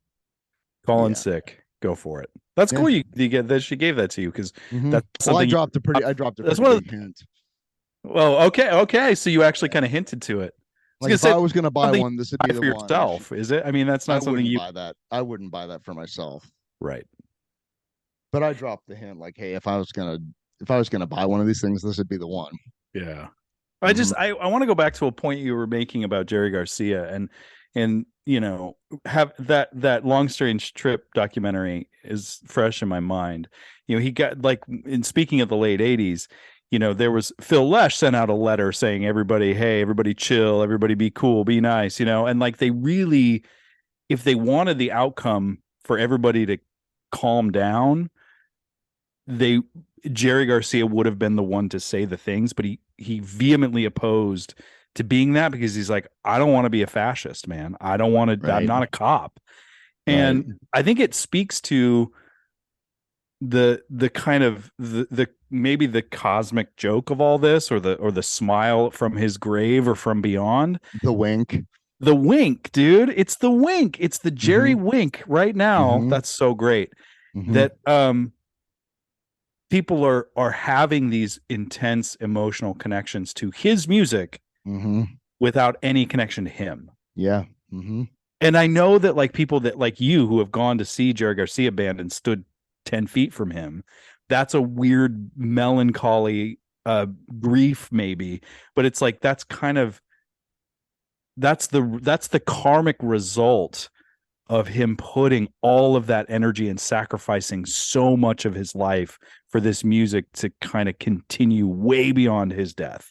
calling sick. Go for it. That's cool. You get that. She gave that to you because that's something. I dropped a pretty big hint. Well, okay. So you actually kind of hinted to it. Like if I was going to buy one, this would be the for yourself. One. Is it? I mean, that's not something you buy that. I wouldn't buy that for myself. Right. But I dropped the hint, like, hey, if I was gonna buy one of these things, this would be the one. Yeah. I want to go back to a point you were making about Jerry Garcia and have that Long Strange Trip documentary is fresh in my mind. He got, like, in speaking of the late 80s, there was Phil Lesh sent out a letter saying, everybody chill, everybody be cool, be nice, and like they really, if they wanted the outcome for everybody to calm down, Jerry Garcia would have been the one to say the things, but he vehemently opposed to being that because he's like, I don't want to be a fascist, man. I don't want to. Right. I'm not a cop. And I think it speaks to the kind of the maybe the cosmic joke of all this, or the smile from his grave or from beyond. The wink, dude. It's the wink. It's the Jerry wink right now. That's so great that people are having these intense emotional connections to his music without any connection to him. Yeah. And I know that like people that like you who have gone to see Jerry Garcia band and stood 10 feet from him, that's a weird melancholy grief maybe, but it's like that's the karmic result of him putting all of that energy and sacrificing so much of his life for this music to kind of continue way beyond his death.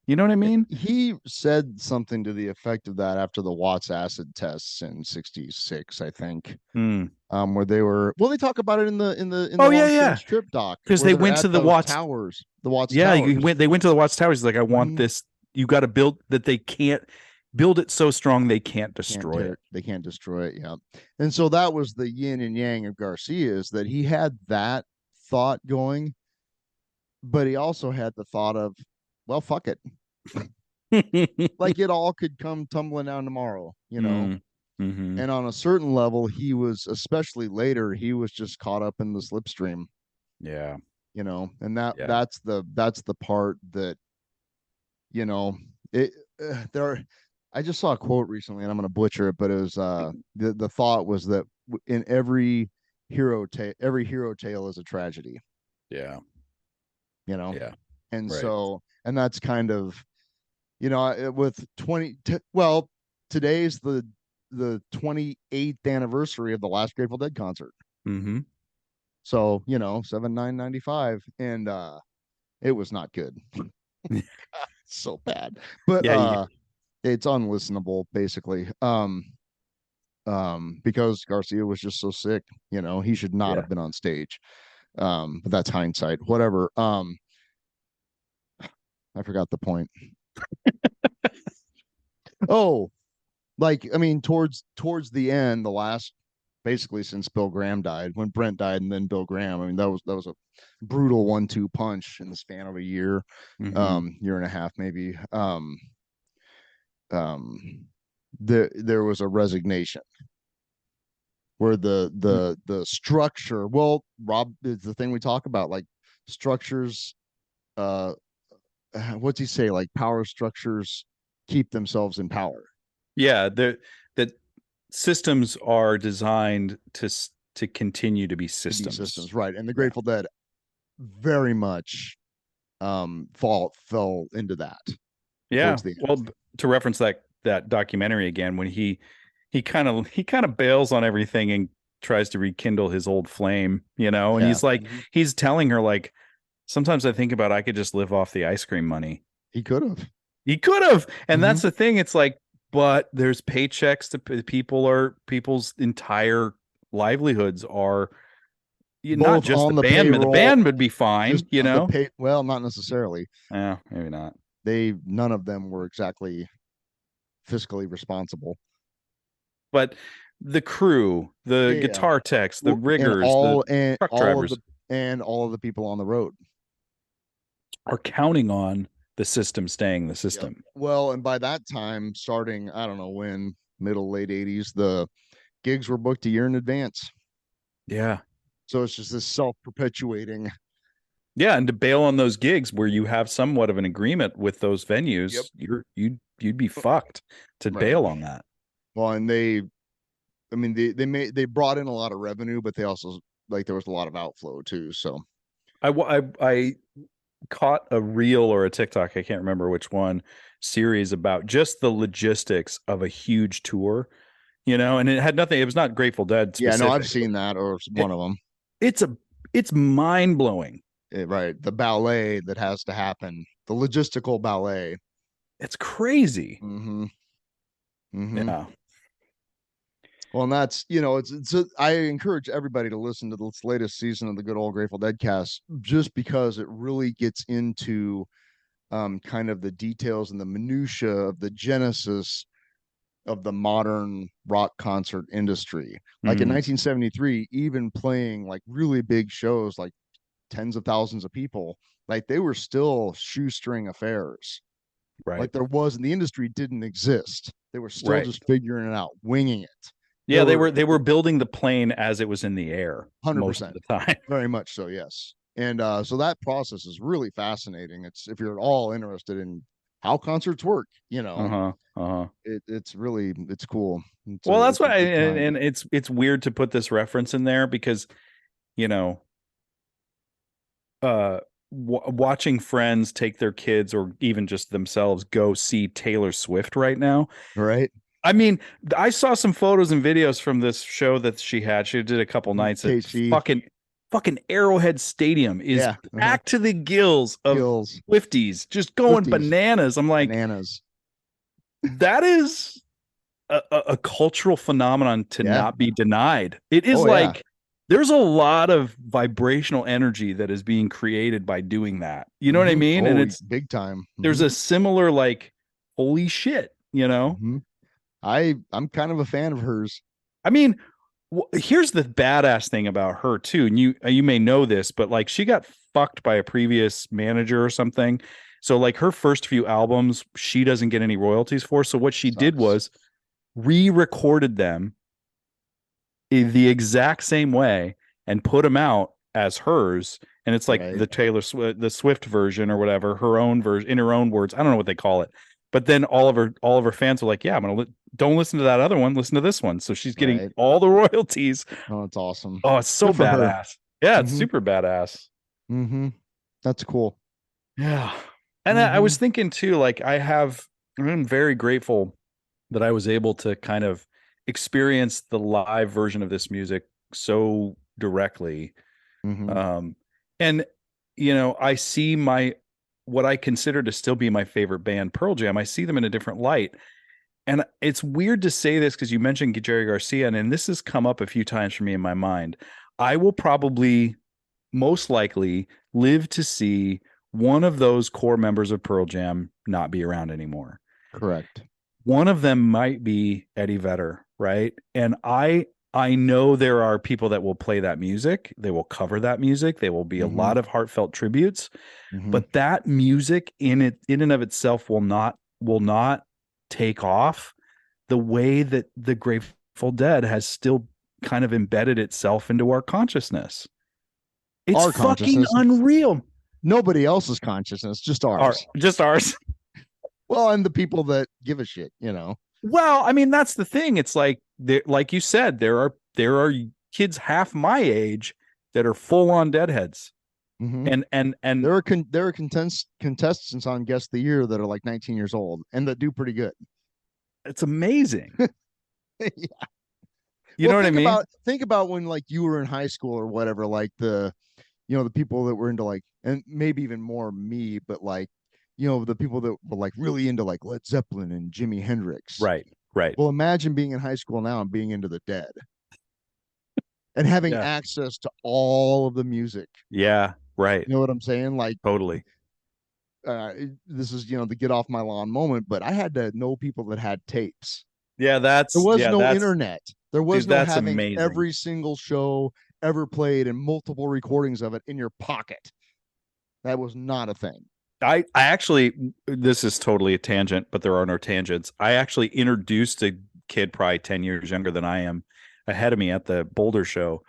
You know what I mean? He said something to the effect of that after the Watts acid tests in '66, I think. Where they talk about it in the Oh yeah, Long yeah. Strange Trip doc, Because where they they're went at to the those Watts towers, the Watts Yeah, towers. they went to the Watts Towers. He's like, I want this. You got to build that. They can't build it so strong they can't destroy it. They can't destroy it. Yeah. And so that was the yin and yang of Garcia, is that he had that thought going, but he also had the thought of, well, fuck it. Like it all could come tumbling down tomorrow, you know? Mm-hmm. And on a certain level, he was, especially later, he was just caught up in the slipstream. Yeah. You know, and that's the part that, you know, it there I just saw a quote recently, and I'm going to butcher it, but it was the thought was that in every hero tale is a tragedy. Yeah. You know. Yeah. And right. so, and that's kind of, you know, with well, today's the 28th anniversary of the last Grateful Dead concert. Mm-hmm. So, you know, 7/9/95, and it was not good. So bad. But yeah, it's unlistenable basically. Because Garcia was just so sick, you know, he should not have been on stage. But that's hindsight. Whatever. I forgot the point. Oh, like, I mean, towards the end, the last, basically since Bill Graham died, when Brent died and then Bill Graham, I mean, that was a brutal 1-2 punch in the span of a year, year and a half maybe. There was a resignation where the structure, well, Rob, is the thing we talk about, like structures, what's he say, like power structures keep themselves in power. Yeah, that systems are designed to continue to be systems. Right? And the Grateful Dead very much fell into that. Yeah. Well, to reference that documentary again, when he kind of bails on everything and tries to rekindle his old flame, you know, and he's like, he's telling her like, sometimes I think about I could just live off the ice cream money. He could have. And that's the thing. It's like, but there's paychecks to people's entire livelihoods are not just on the band, but the band would be fine, you know? Well, not necessarily. Yeah, maybe not. None of them were exactly fiscally responsible. But the crew, the guitar techs, the riggers, the truck drivers, and all of the people on the road are counting on the system staying the system. Yep. Well, and by that time, starting, I don't know when, late 80s, the gigs were booked a year in advance. Yeah. So it's just this self-perpetuating. Yeah, and to bail on those gigs where you have somewhat of an agreement with those venues, you'd be fucked to bail on that. Well, and they brought in a lot of revenue, but they also, like, there was a lot of outflow too. So I caught a reel or a TikTok, I can't remember which one, series about just the logistics of a huge tour, you know, and it had nothing, it was not Grateful Dead specific. Yeah, no, I've seen that, or one of them. It's mind-blowing. Right. The ballet that has to happen, the logistical ballet. It's crazy. Yeah. Well, and that's, you know, I encourage everybody to listen to this latest season of the Good Old Grateful Dead cast, just because it really gets into kind of the details and the minutia of the genesis of the modern rock concert industry. Like in 1973, even playing like really big shows, like tens of thousands of people, like they were still shoestring affairs. Right. Like the industry didn't exist. They were still just figuring it out, winging it. Yeah, they were building the plane as it was in the air 100% most of the time. Very much so, yes. And so that process is really fascinating. It's, if you're at all interested in how concerts work, you know. It's really, it's cool. Well, that's it's a why, good time. and it's weird to put this reference in there because, you know, watching friends take their kids or even just themselves go see Taylor Swift right now. Right. I mean, I saw some photos and videos from this show that she had. She did a couple nights at KC. fucking Arrowhead Stadium is Yeah. packed to the gills of Gills. Swifties, just going Swifties. bananas. I'm like, Bananas. that is a cultural phenomenon to Yeah. not be denied. It is Oh, like yeah. there's a lot of vibrational energy that is being created by doing that. You know what I mean? And Oh, it's big time. there's a similar like, holy shit, you know? I'm kind of a fan of hers. I mean, here's the badass thing about her too, and you may know this, but like she got fucked by a previous manager or something. So like her first few albums, she doesn't get any royalties for. So what she did was re-recorded them in the exact same way and put them out as hers. And it's like the Taylor Swift, the Swift version or whatever, her own version in her own words. I don't know what they call it. But then all of her fans were like, "Yeah, I'm gonna don't listen to that other one. Listen to this one." So she's getting all the royalties. Oh, it's awesome. Oh, it's so badass. Yeah, it's super badass. That's cool. Yeah, and I was thinking too, like I'm very grateful that I was able to kind of experience the live version of this music so directly. And you know, I see what I consider to still be my favorite band, Pearl Jam. I see them in a different light. And it's weird to say this because you mentioned Jerry Garcia, and this has come up a few times for me in my mind. I will probably most likely live to see one of those core members of Pearl Jam not be around anymore. Correct. One of them might be Eddie Vedder, right? And I know there are people that will play that music. They will cover that music. There will be a lot of heartfelt tributes, but that music in and of itself will not take off the way that the Grateful Dead has still kind of embedded itself into our consciousness. It's our fucking unreal. Nobody else's consciousness, just ours. Just ours. Well, and the people that give a shit, you know. Well, I mean, that's the thing. It's like you said, there are kids half my age that are full on Deadheads. And there are contestants on Guess the Year that are like 19 years old and that do pretty good. It's amazing. Yeah. You know what I mean? Think about when like you were in high school or whatever, like the people that were into like, and maybe even more me, but like, the people that were like really into like Led Zeppelin and Jimi Hendrix. Right. Well, imagine being in high school now and being into the Dead and having access to all of the music. Yeah. Right. You know what I'm saying? Like totally. This is, the get off my lawn moment, but I had to know people that had tapes. Yeah. There was no internet. There was no having amazing. Every single show ever played and multiple recordings of it in your pocket. That was not a thing. I actually, this is totally a tangent, but there are no tangents. I actually introduced a kid probably 10 years younger than I am, ahead of me at the Boulder show,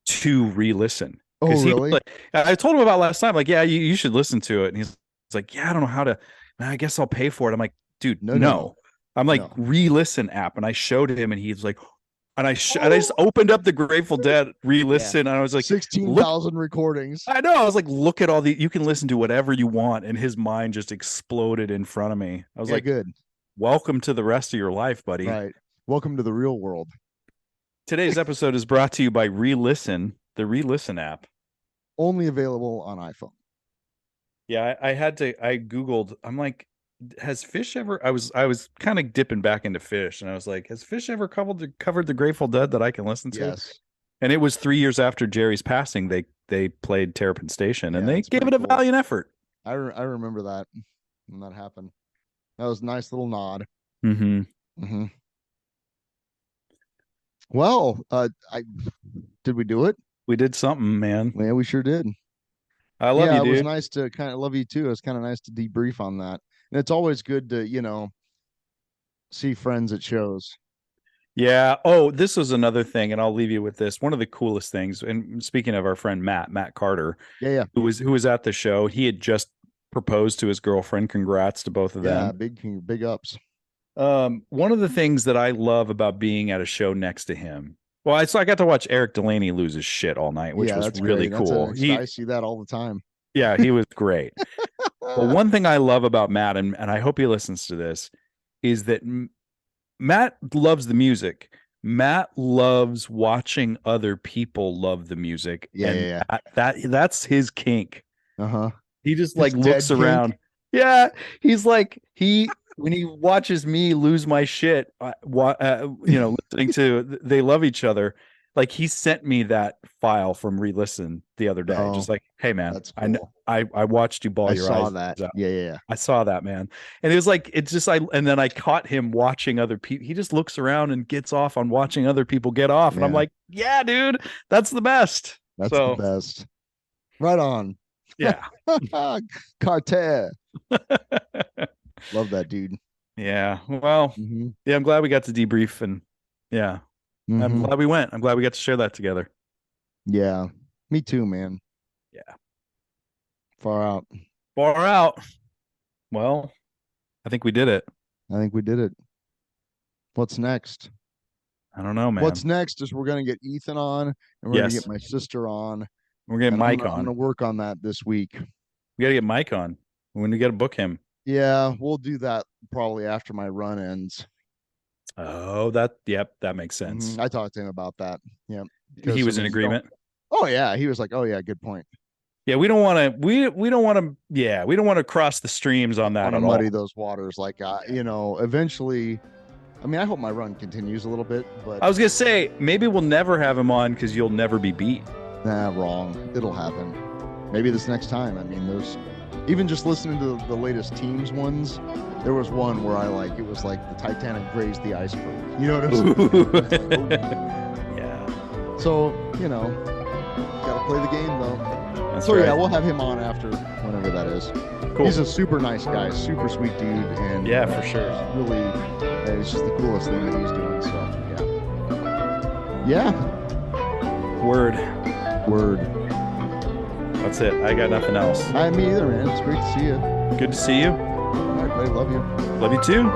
to re-listen. Oh, really? I told him about last time, like, yeah, you should listen to it. And he's like, yeah, I don't know how to, I guess I'll pay for it. I'm like, dude, no. I'm like, re-listen app. And I showed him and he's like, and I just opened up the Grateful Dead re-listen, and I was like, 16,000 recordings. I know. I was like, look at all the. You can listen to whatever you want, and his mind just exploded in front of me. I was like, good. Welcome to the rest of your life, buddy. Right. Welcome to the real world. Today's episode is brought to you by Re-Listen, the Re-Listen app. Only available on iPhone. Yeah, I Googled. I'm like, has Fish ever? I was kind of dipping back into Fish, and I was like, has Fish ever covered the Grateful Dead that I can listen to? Yes. And it was 3 years after Jerry's passing. They played Terrapin Station, and they gave it a valiant effort. I remember that when that happened. That was a nice little nod. Well, did we do it? We did something, man. Yeah, we sure did. I love you, dude. It was nice to kind of love you too. It was kind of nice to debrief on that. And it's always good to, see friends at shows. Yeah. Oh, this was another thing, and I'll leave you with this. One of the coolest things, and speaking of our friend Matt Carter, who was at the show. He had just proposed to his girlfriend. Congrats to both of them. Big ups. One of the things that I love about being at a show next to him. Well, I got to watch Eric Delaney lose his shit all night, which was really cool. I see that all the time. Yeah, he was great. But one thing I love about Matt, and I hope he listens to this, is that Matt loves the music. Matt loves watching other people love the music. Yeah. That's his kink. He just like looks around. Kink. Yeah, he's like when he watches me lose my shit, listening to They Love Each Other. Like he sent me that file from Re-Listen the other day, just like, hey man, cool. I watched you bawl your eyes. I saw that. Yeah. I saw that, man. And it was like, and then I caught him watching other people. He just looks around and gets off on watching other people get off. And I'm like, yeah, dude, that's the best. That's the best. Right on. Yeah. Carter. Love that dude. Yeah. Well, yeah, I'm glad we got to debrief, and yeah. I'm glad we went. I'm glad we got to share that together. Yeah, me too, man. Yeah. Far out. Well, I think we did it. What's next? I don't know, man. What's next is we're going to get Ethan on, and we're going to get my sister on. We're going to get Mike on. I'm going to work on that this week. We got to get Mike on. When we got to book him. Yeah, we'll do that probably after my run ends. Oh, that makes sense. I talked to him about that. Yeah. He was in agreement. Oh yeah. He was like, oh yeah, good point. Yeah, we don't want to cross the streams on that at all. Muddy those waters. Like, eventually, I mean, I hope my run continues a little bit, but I was going to say, maybe we'll never have him on because you'll never be beat. Nah, wrong. It'll happen. Maybe this next time. I mean, there's even just listening to the latest teams ones. There was one where it was like the Titanic grazed the iceberg. You know what I'm saying? Yeah. So, gotta play the game though. That's right. Yeah, we'll have him on after whenever that is. Cool. He's a super nice guy, super sweet dude, and yeah, for sure. Really, it's just the coolest thing that he's doing. So yeah. Word. That's it. I got nothing else. Me either, man. It's great to see you. Good to see you. All right, buddy. Love you. Love you too.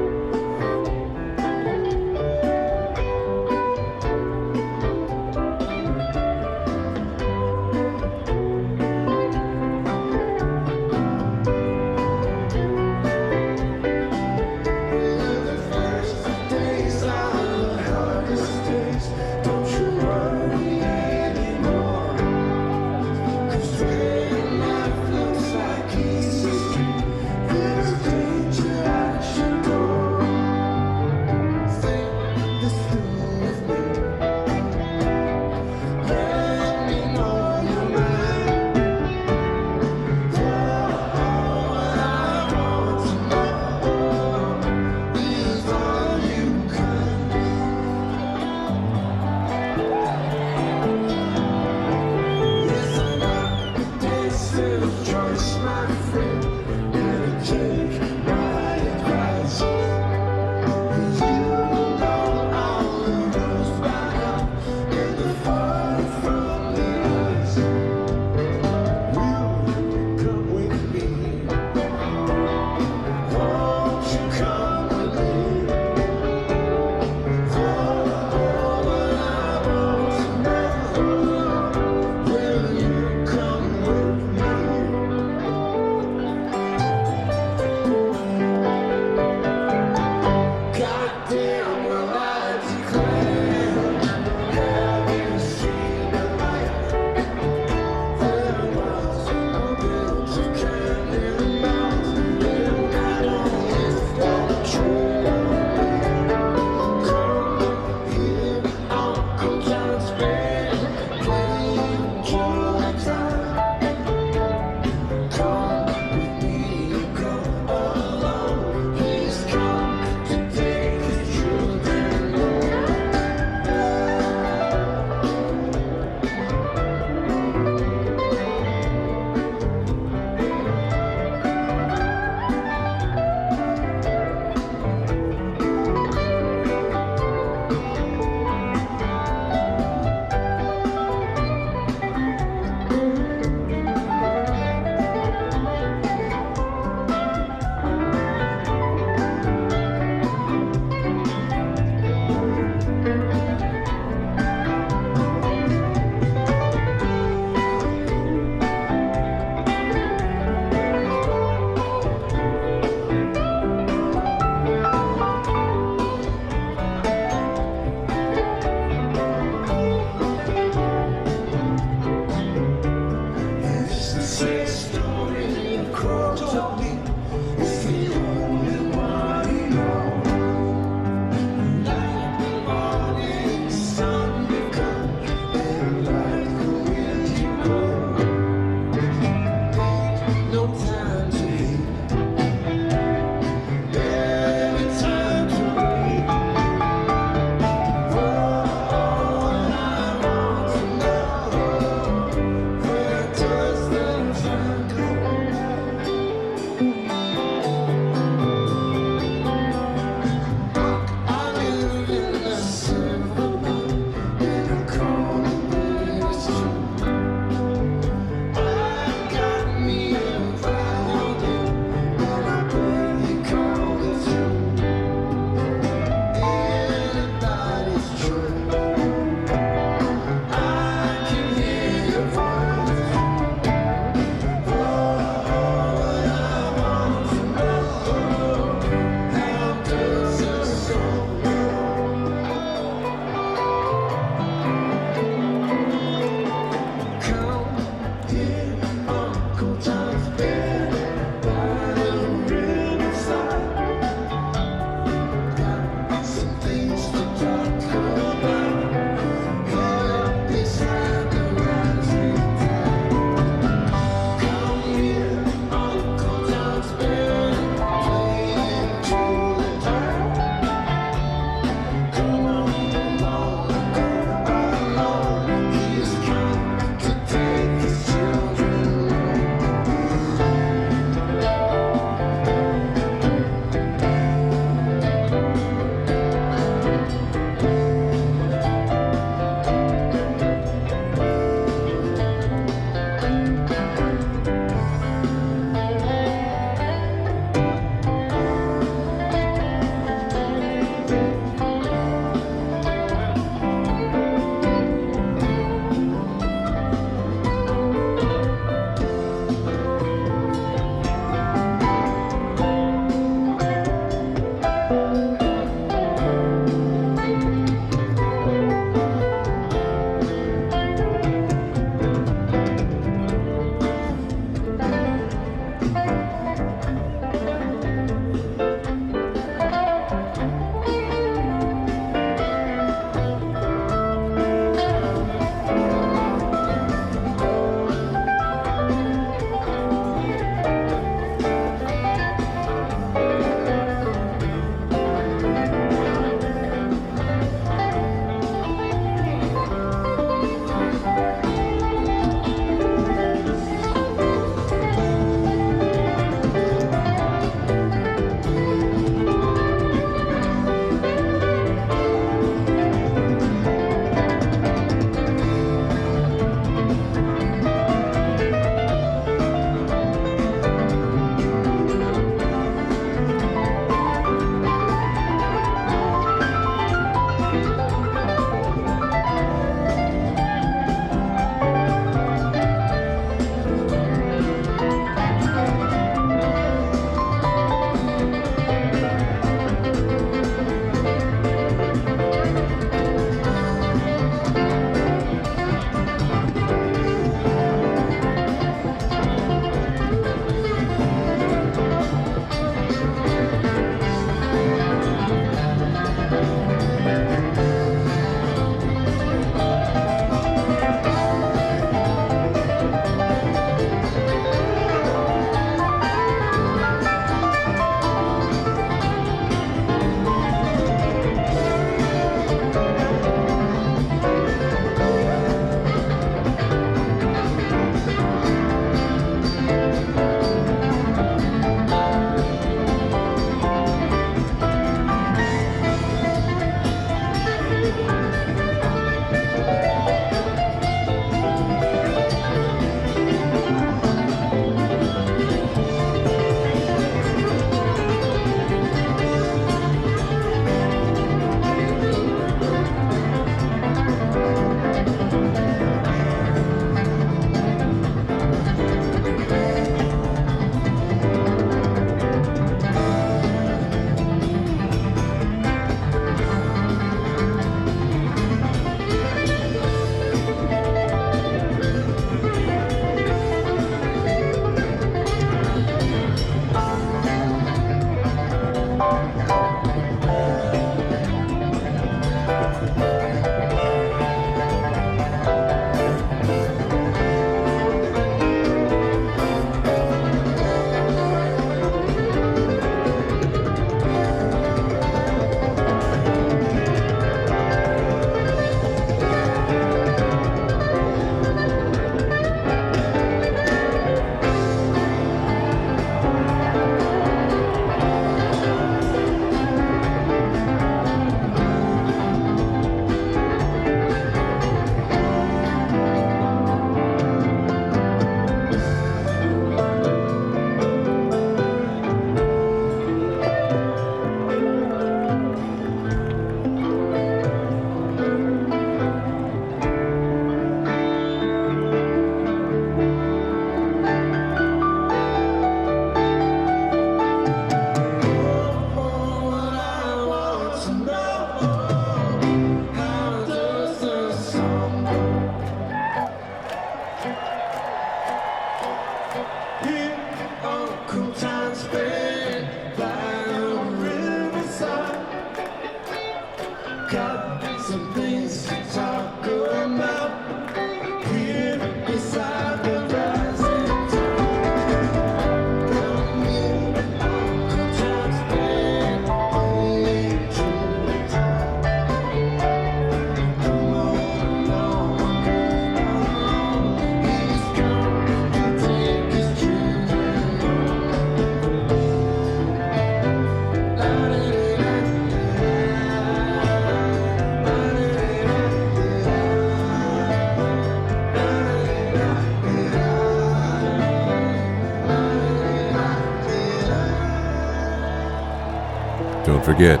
Don't forget,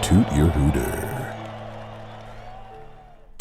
toot your hooter.